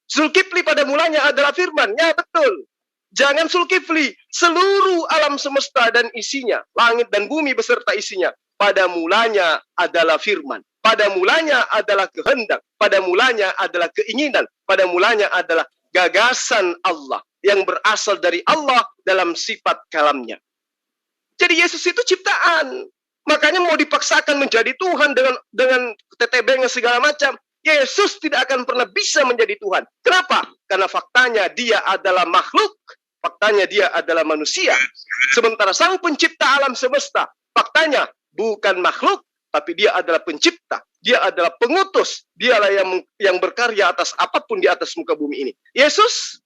Zulkifli pada mulanya adalah firman. Ya, betul. Jangan Zulkifli. Seluruh alam semesta dan isinya, langit dan bumi beserta isinya, pada mulanya adalah firman. Pada mulanya adalah kehendak. Pada mulanya adalah keinginan. Pada mulanya adalah gagasan Allah yang berasal dari Allah dalam sifat kalamnya. Jadi Yesus itu ciptaan. Makanya mau dipaksakan menjadi Tuhan dengan TTB-nya segala macam. Yesus tidak akan pernah bisa menjadi Tuhan. Kenapa? Karena faktanya dia adalah makhluk. Faktanya dia adalah manusia. Sementara sang pencipta alam semesta, faktanya bukan makhluk, tapi dia adalah pencipta. Dia adalah pengutus. Dialah yang berkarya atas apapun di atas muka bumi ini. Yesus,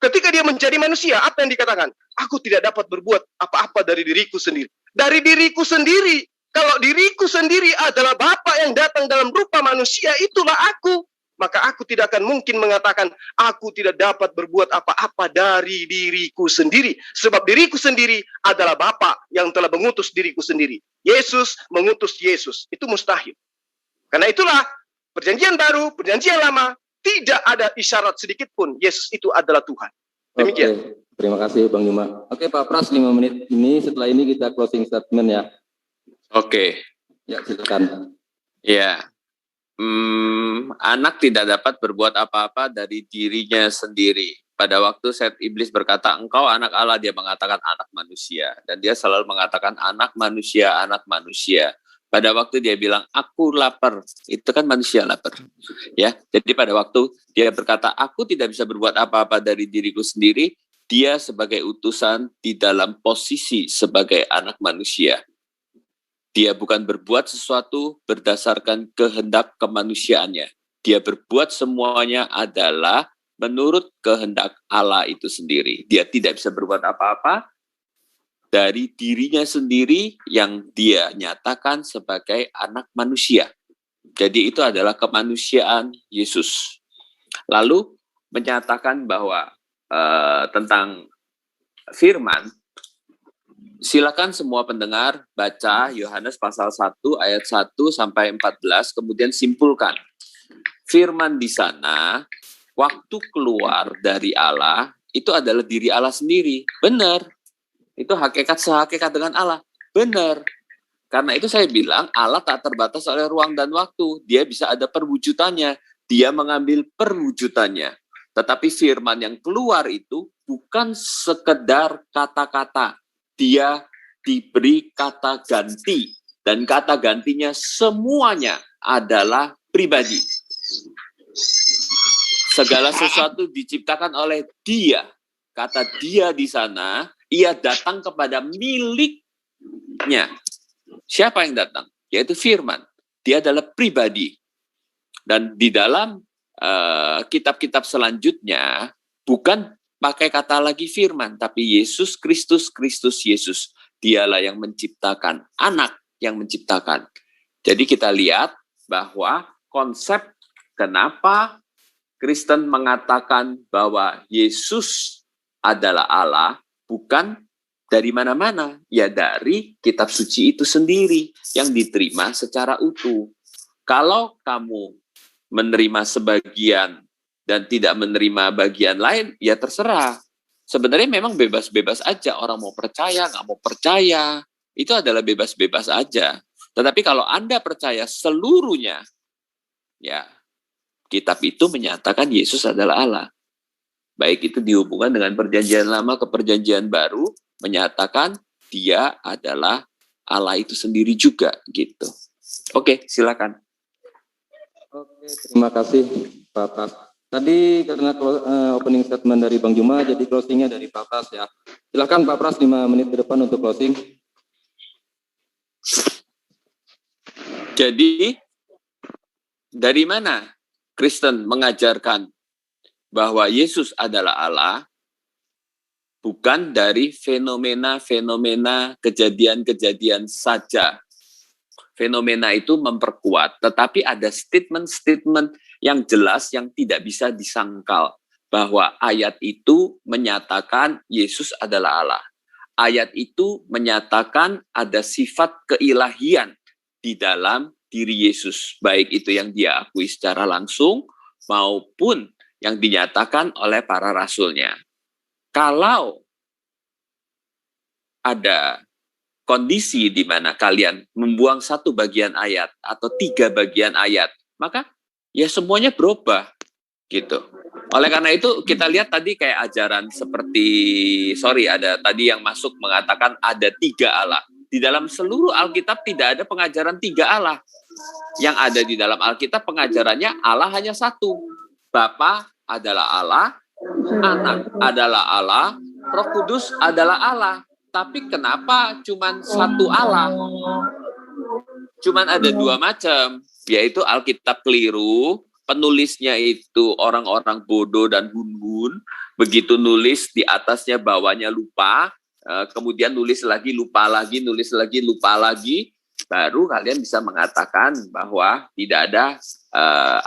ketika dia menjadi manusia, apa yang dikatakan? Aku tidak dapat berbuat apa-apa dari diriku sendiri. Dari diriku sendiri. Kalau diriku sendiri adalah Bapa yang datang dalam rupa manusia, itulah aku. Maka aku tidak akan mungkin mengatakan, aku tidak dapat berbuat apa-apa dari diriku sendiri. Sebab diriku sendiri adalah Bapa yang telah mengutus diriku sendiri. Yesus mengutus Yesus. Itu mustahil. Karena itulah, perjanjian baru, perjanjian lama, tidak ada isyarat sedikit pun Yesus itu adalah Tuhan. Demikian. Oke, terima kasih Bang Yuma. Oke Pak Pras, 5 menit ini, setelah ini kita closing statement ya. Oke. Ya, silakan. Ya. Anak tidak dapat berbuat apa-apa dari dirinya sendiri. Pada waktu Set Iblis berkata, engkau anak Allah, dia mengatakan anak manusia. Dan dia selalu mengatakan anak manusia, anak manusia. Pada waktu dia bilang, aku lapar, itu kan manusia lapar. Ya, jadi pada waktu dia berkata, aku tidak bisa berbuat apa-apa dari diriku sendiri, dia sebagai utusan di dalam posisi sebagai anak manusia. Dia bukan berbuat sesuatu berdasarkan kehendak kemanusiaannya. Dia berbuat semuanya adalah menurut kehendak Allah itu sendiri. Dia tidak bisa berbuat apa-apa dari dirinya sendiri yang dia nyatakan sebagai anak manusia. Jadi itu adalah kemanusiaan Yesus. Lalu menyatakan bahwa tentang firman, silakan semua pendengar baca Yohanes pasal 1 ayat 1 sampai 14, kemudian simpulkan. Firman di sana, waktu keluar dari Allah, itu adalah diri Allah sendiri. Benar. Itu hakikat sehakikat dengan Allah. Benar. Karena itu saya bilang Allah tak terbatas oleh ruang dan waktu. Dia bisa ada perwujudannya. Dia mengambil perwujudannya. Tetapi firman yang keluar itu bukan sekedar kata-kata. Dia diberi kata ganti. Dan kata gantinya semuanya adalah pribadi. Segala sesuatu diciptakan oleh dia. Kata dia di sana, ia datang kepada miliknya. Siapa yang datang? Yaitu firman. Dia adalah pribadi. Dan di dalam kitab-kitab selanjutnya, bukan pakai kata lagi firman, tapi Yesus Kristus, Kristus Yesus. Dialah yang menciptakan, anak yang menciptakan. Jadi kita lihat bahwa konsep kenapa Kristen mengatakan bahwa Yesus adalah Allah, bukan dari mana-mana, ya dari kitab suci itu sendiri yang diterima secara utuh. Kalau kamu menerima sebagian dan tidak menerima bagian lain, ya terserah. Sebenarnya memang bebas-bebas aja, orang mau percaya, nggak mau percaya, itu adalah bebas-bebas aja. Tetapi kalau Anda percaya seluruhnya, ya kitab itu menyatakan Yesus adalah Allah. Baik itu dihubungkan dengan perjanjian lama ke perjanjian baru, menyatakan dia adalah Allah itu sendiri juga, gitu. Oke, silakan. Oke, terima kasih Pak Pras. Tadi karena opening statement dari Bang Juma, jadi closingnya dari Pak Pras ya. Silakan Pak Pras 5 menit ke depan untuk closing. Jadi, dari mana Kristen mengajarkan bahwa Yesus adalah Allah? Bukan dari fenomena-fenomena kejadian-kejadian saja. Fenomena itu memperkuat, tetapi ada statement-statement yang jelas yang tidak bisa disangkal. Bahwa ayat itu menyatakan Yesus adalah Allah. Ayat itu menyatakan ada sifat keilahian di dalam diri Yesus. Baik itu yang dia akui secara langsung maupun yang dinyatakan oleh para rasulnya. Kalau ada kondisi di mana kalian membuang satu bagian ayat atau 3 bagian ayat, maka ya semuanya berubah gitu. Oleh karena itu kita lihat tadi kayak ajaran seperti, ada tadi yang masuk mengatakan ada 3 Allah. Di dalam seluruh Alkitab tidak ada pengajaran 3 Allah. Yang ada di dalam Alkitab pengajarannya Allah hanya satu. Bapa adalah Allah, Anak adalah Allah, Roh Kudus adalah Allah. Tapi kenapa cuman satu Allah? Cuman ada 2 macam, yaitu Alkitab keliru, penulisnya itu orang-orang bodoh dan hun-hun, begitu nulis di atasnya bawahnya lupa, kemudian nulis lagi, lupa lagi, nulis lagi, lupa lagi, baru kalian bisa mengatakan bahwa tidak ada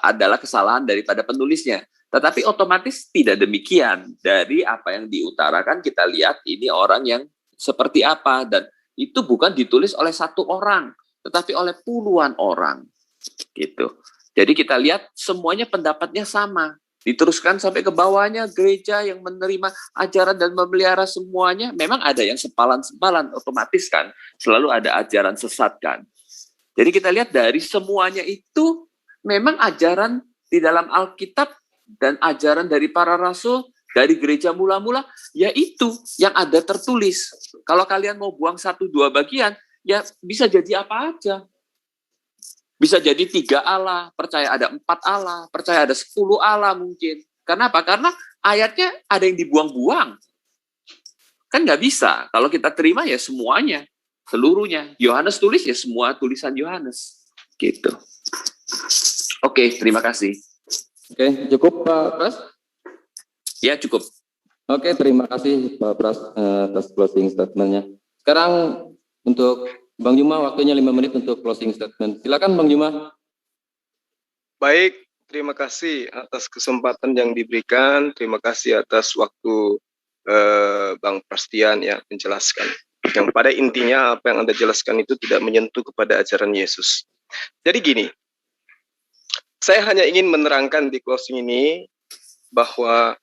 adalah kesalahan daripada penulisnya. Tetapi otomatis tidak demikian. Dari apa yang diutarakan kita lihat ini orang yang seperti apa, dan itu bukan ditulis oleh 1 orang, tetapi oleh puluhan orang, gitu. Jadi kita lihat semuanya pendapatnya sama, diteruskan sampai ke bawahnya gereja yang menerima ajaran dan memelihara semuanya. Memang ada yang sempalan-sempalan, otomatis kan, selalu ada ajaran sesat kan. Jadi kita lihat dari semuanya itu memang ajaran di dalam Alkitab dan ajaran dari para rasul, dari gereja mula-mula, yaitu yang ada tertulis. Kalau kalian mau buang 1-2 bagian, ya bisa jadi apa aja. Bisa jadi 3 Allah, percaya ada 4 Allah, percaya ada 10 Allah mungkin. Kenapa? Karena ayatnya ada yang dibuang-buang. Kan nggak bisa. Kalau kita terima ya semuanya, seluruhnya. Yohanes tulis ya semua tulisan Yohanes. Gitu. Oke, terima kasih. Oke, cukup Pak Pras? Ya, cukup. Oke, terima kasih Pak Pras atas closing statement-nya. Sekarang untuk Bang Juma, waktunya 5 menit untuk closing statement. Silakan Bang Juma. Baik, terima kasih atas kesempatan yang diberikan. Terima kasih atas waktu Bang Prastian ya menjelaskan. Yang pada intinya apa yang Anda jelaskan itu tidak menyentuh kepada ajaran Yesus. Jadi gini, saya hanya ingin menerangkan di closing ini bahwa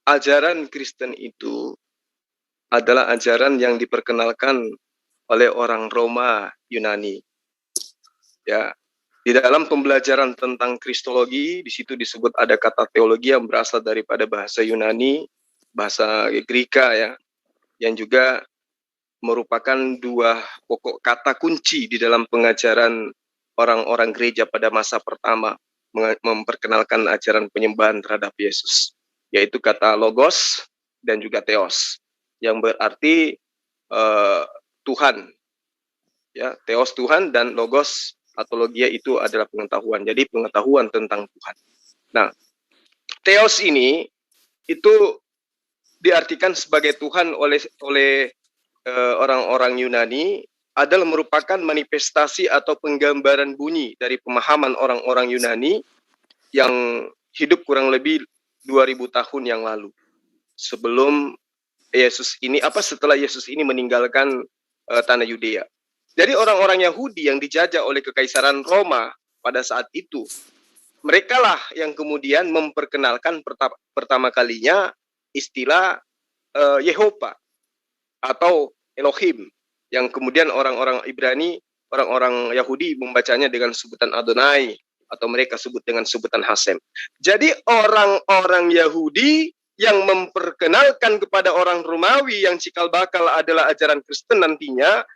ajaran Kristen itu adalah ajaran yang diperkenalkan oleh orang Roma Yunani. Ya, di dalam pembelajaran tentang Kristologi, di situ disebut ada kata teologi yang berasal daripada bahasa Yunani, bahasa Greka ya, yang juga merupakan dua pokok kata kunci di dalam pengajaran orang-orang gereja pada masa pertama memperkenalkan ajaran penyembahan terhadap Yesus, yaitu kata logos dan juga theos, yang berarti Tuhan. Ya, theos Tuhan dan logos atau logia itu adalah pengetahuan. Jadi pengetahuan tentang Tuhan. Nah, theos ini itu diartikan sebagai Tuhan oleh orang-orang Yunani adalah merupakan manifestasi atau penggambaran bunyi dari pemahaman orang-orang Yunani yang hidup kurang lebih 2000 tahun yang lalu. Sebelum setelah Yesus ini meninggalkan tanah Yudea. Jadi orang-orang Yahudi yang dijajah oleh Kekaisaran Roma pada saat itu, merekalah yang kemudian memperkenalkan pertama kalinya istilah Yehova atau Elohim, yang kemudian orang-orang Ibrani, orang-orang Yahudi membacanya dengan sebutan Adonai, atau mereka sebut dengan sebutan Hasem. Jadi orang-orang Yahudi yang memperkenalkan kepada orang Romawi yang cikal bakal adalah ajaran Kristen nantinya,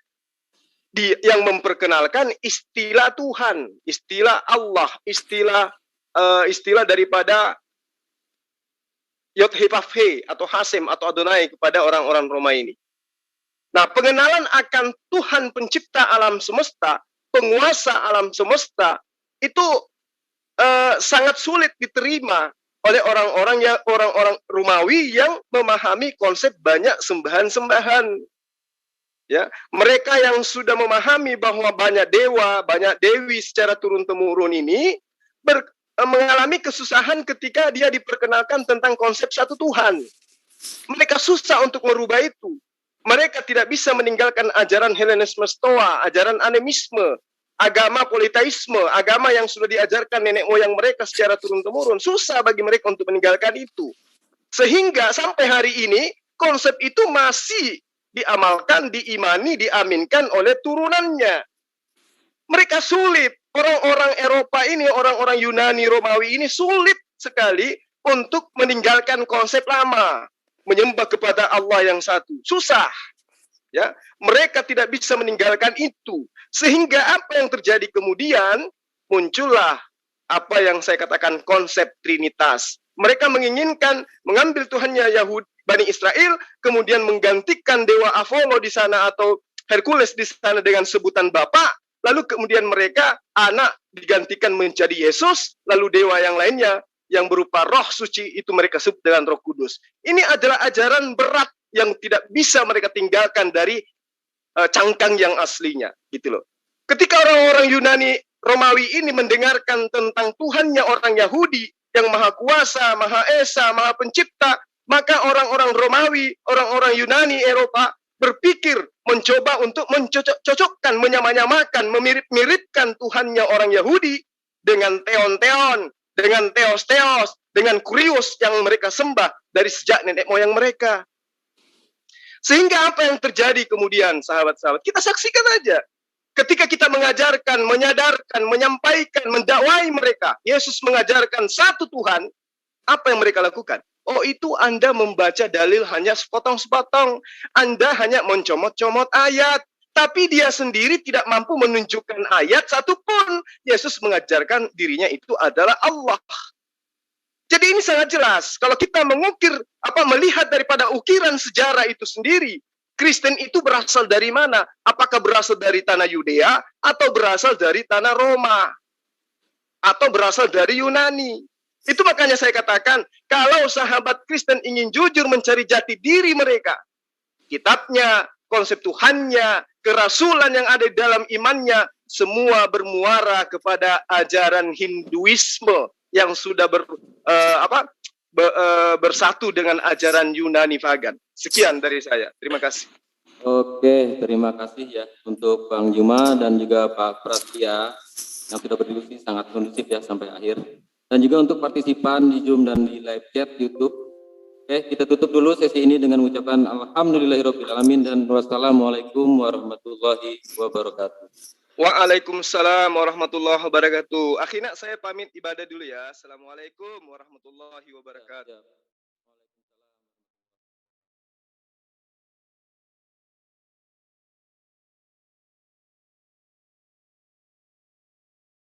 yang memperkenalkan istilah Tuhan, istilah Allah, istilah daripada Yod-Heh-Vav-He atau Hasem atau Adonai kepada orang-orang Roma ini. Nah, pengenalan akan Tuhan pencipta alam semesta, penguasa alam semesta, itu sangat sulit diterima oleh orang-orang Romawi yang memahami konsep banyak sembahan-sembahan. Ya, mereka yang sudah memahami bahwa banyak dewa, banyak dewi secara turun-temurun ini mengalami kesusahan ketika dia diperkenalkan tentang konsep satu Tuhan. Mereka susah untuk merubah itu. Mereka tidak bisa meninggalkan ajaran Helenisme Stoa, ajaran animisme, agama politeisme, agama yang sudah diajarkan nenek moyang mereka secara turun-temurun. Susah bagi mereka untuk meninggalkan itu. Sehingga sampai hari ini konsep itu masih diamalkan, diimani, diaminkan oleh turunannya. Mereka sulit. Orang-orang Eropa ini, orang-orang Yunani, Romawi ini sulit sekali untuk meninggalkan konsep lama. Menyembah kepada Allah yang satu. Susah. Ya, mereka tidak bisa meninggalkan itu. Sehingga apa yang terjadi kemudian, muncullah apa yang saya katakan konsep Trinitas. Mereka menginginkan mengambil Tuhannya Yahudi, Bani Israel, kemudian menggantikan dewa Apollo di sana atau Hercules di sana dengan sebutan Bapa, lalu kemudian mereka anak digantikan menjadi Yesus, lalu dewa yang lainnya yang berupa roh suci itu mereka sebut dengan Roh Kudus. Ini adalah ajaran berat yang tidak bisa mereka tinggalkan dari cangkang yang aslinya, gitu loh. Ketika orang-orang Yunani Romawi ini mendengarkan tentang Tuhannya orang Yahudi yang Maha Kuasa, Maha Esa, Maha Pencipta, maka orang-orang Romawi, orang-orang Yunani Eropa berpikir mencoba untuk mencocok-cocokkan, menyamanyamakan, memirip-miripkan Tuhannya orang Yahudi dengan Theon-Theon, dengan Theos-Theos, dengan Kurios yang mereka sembah dari sejak nenek moyang mereka. Sehingga apa yang terjadi kemudian, sahabat-sahabat, kita saksikan aja. Ketika kita mengajarkan, menyadarkan, menyampaikan, mendakwai mereka, Yesus mengajarkan satu Tuhan, apa yang mereka lakukan? Oh, itu Anda membaca dalil hanya sepotong-sepotong. Anda hanya mencomot-comot ayat. Tapi dia sendiri tidak mampu menunjukkan ayat satupun. Yesus mengajarkan dirinya itu adalah Allah. Jadi ini sangat jelas. Kalau kita melihat daripada ukiran sejarah itu sendiri, Kristen itu berasal dari mana? Apakah berasal dari tanah Yudea atau berasal dari tanah Roma? Atau berasal dari Yunani? Itu makanya saya katakan, kalau sahabat Kristen ingin jujur mencari jati diri mereka, kitabnya, konsep Tuhannya, kerasulan yang ada di dalam imannya, semua bermuara kepada ajaran Hinduisme yang sudah bersatu dengan ajaran Yunani pagan. Sekian dari saya. Terima kasih. Oke, terima kasih ya untuk Bang Juma dan juga Pak Prastia yang sudah berdiskusi sangat kondusif ya sampai akhir. Dan juga untuk partisipan di Zoom dan di live chat YouTube. Oke, kita tutup dulu sesi ini dengan mengucapkan alhamdulillahirrahmanirrahim dan wassalamualaikum warahmatullahi wabarakatuh. Waalaikumsalam warahmatullahi wabarakatuh. Akhirnya saya pamit ibadah dulu ya. Assalamualaikum warahmatullahi wabarakatuh.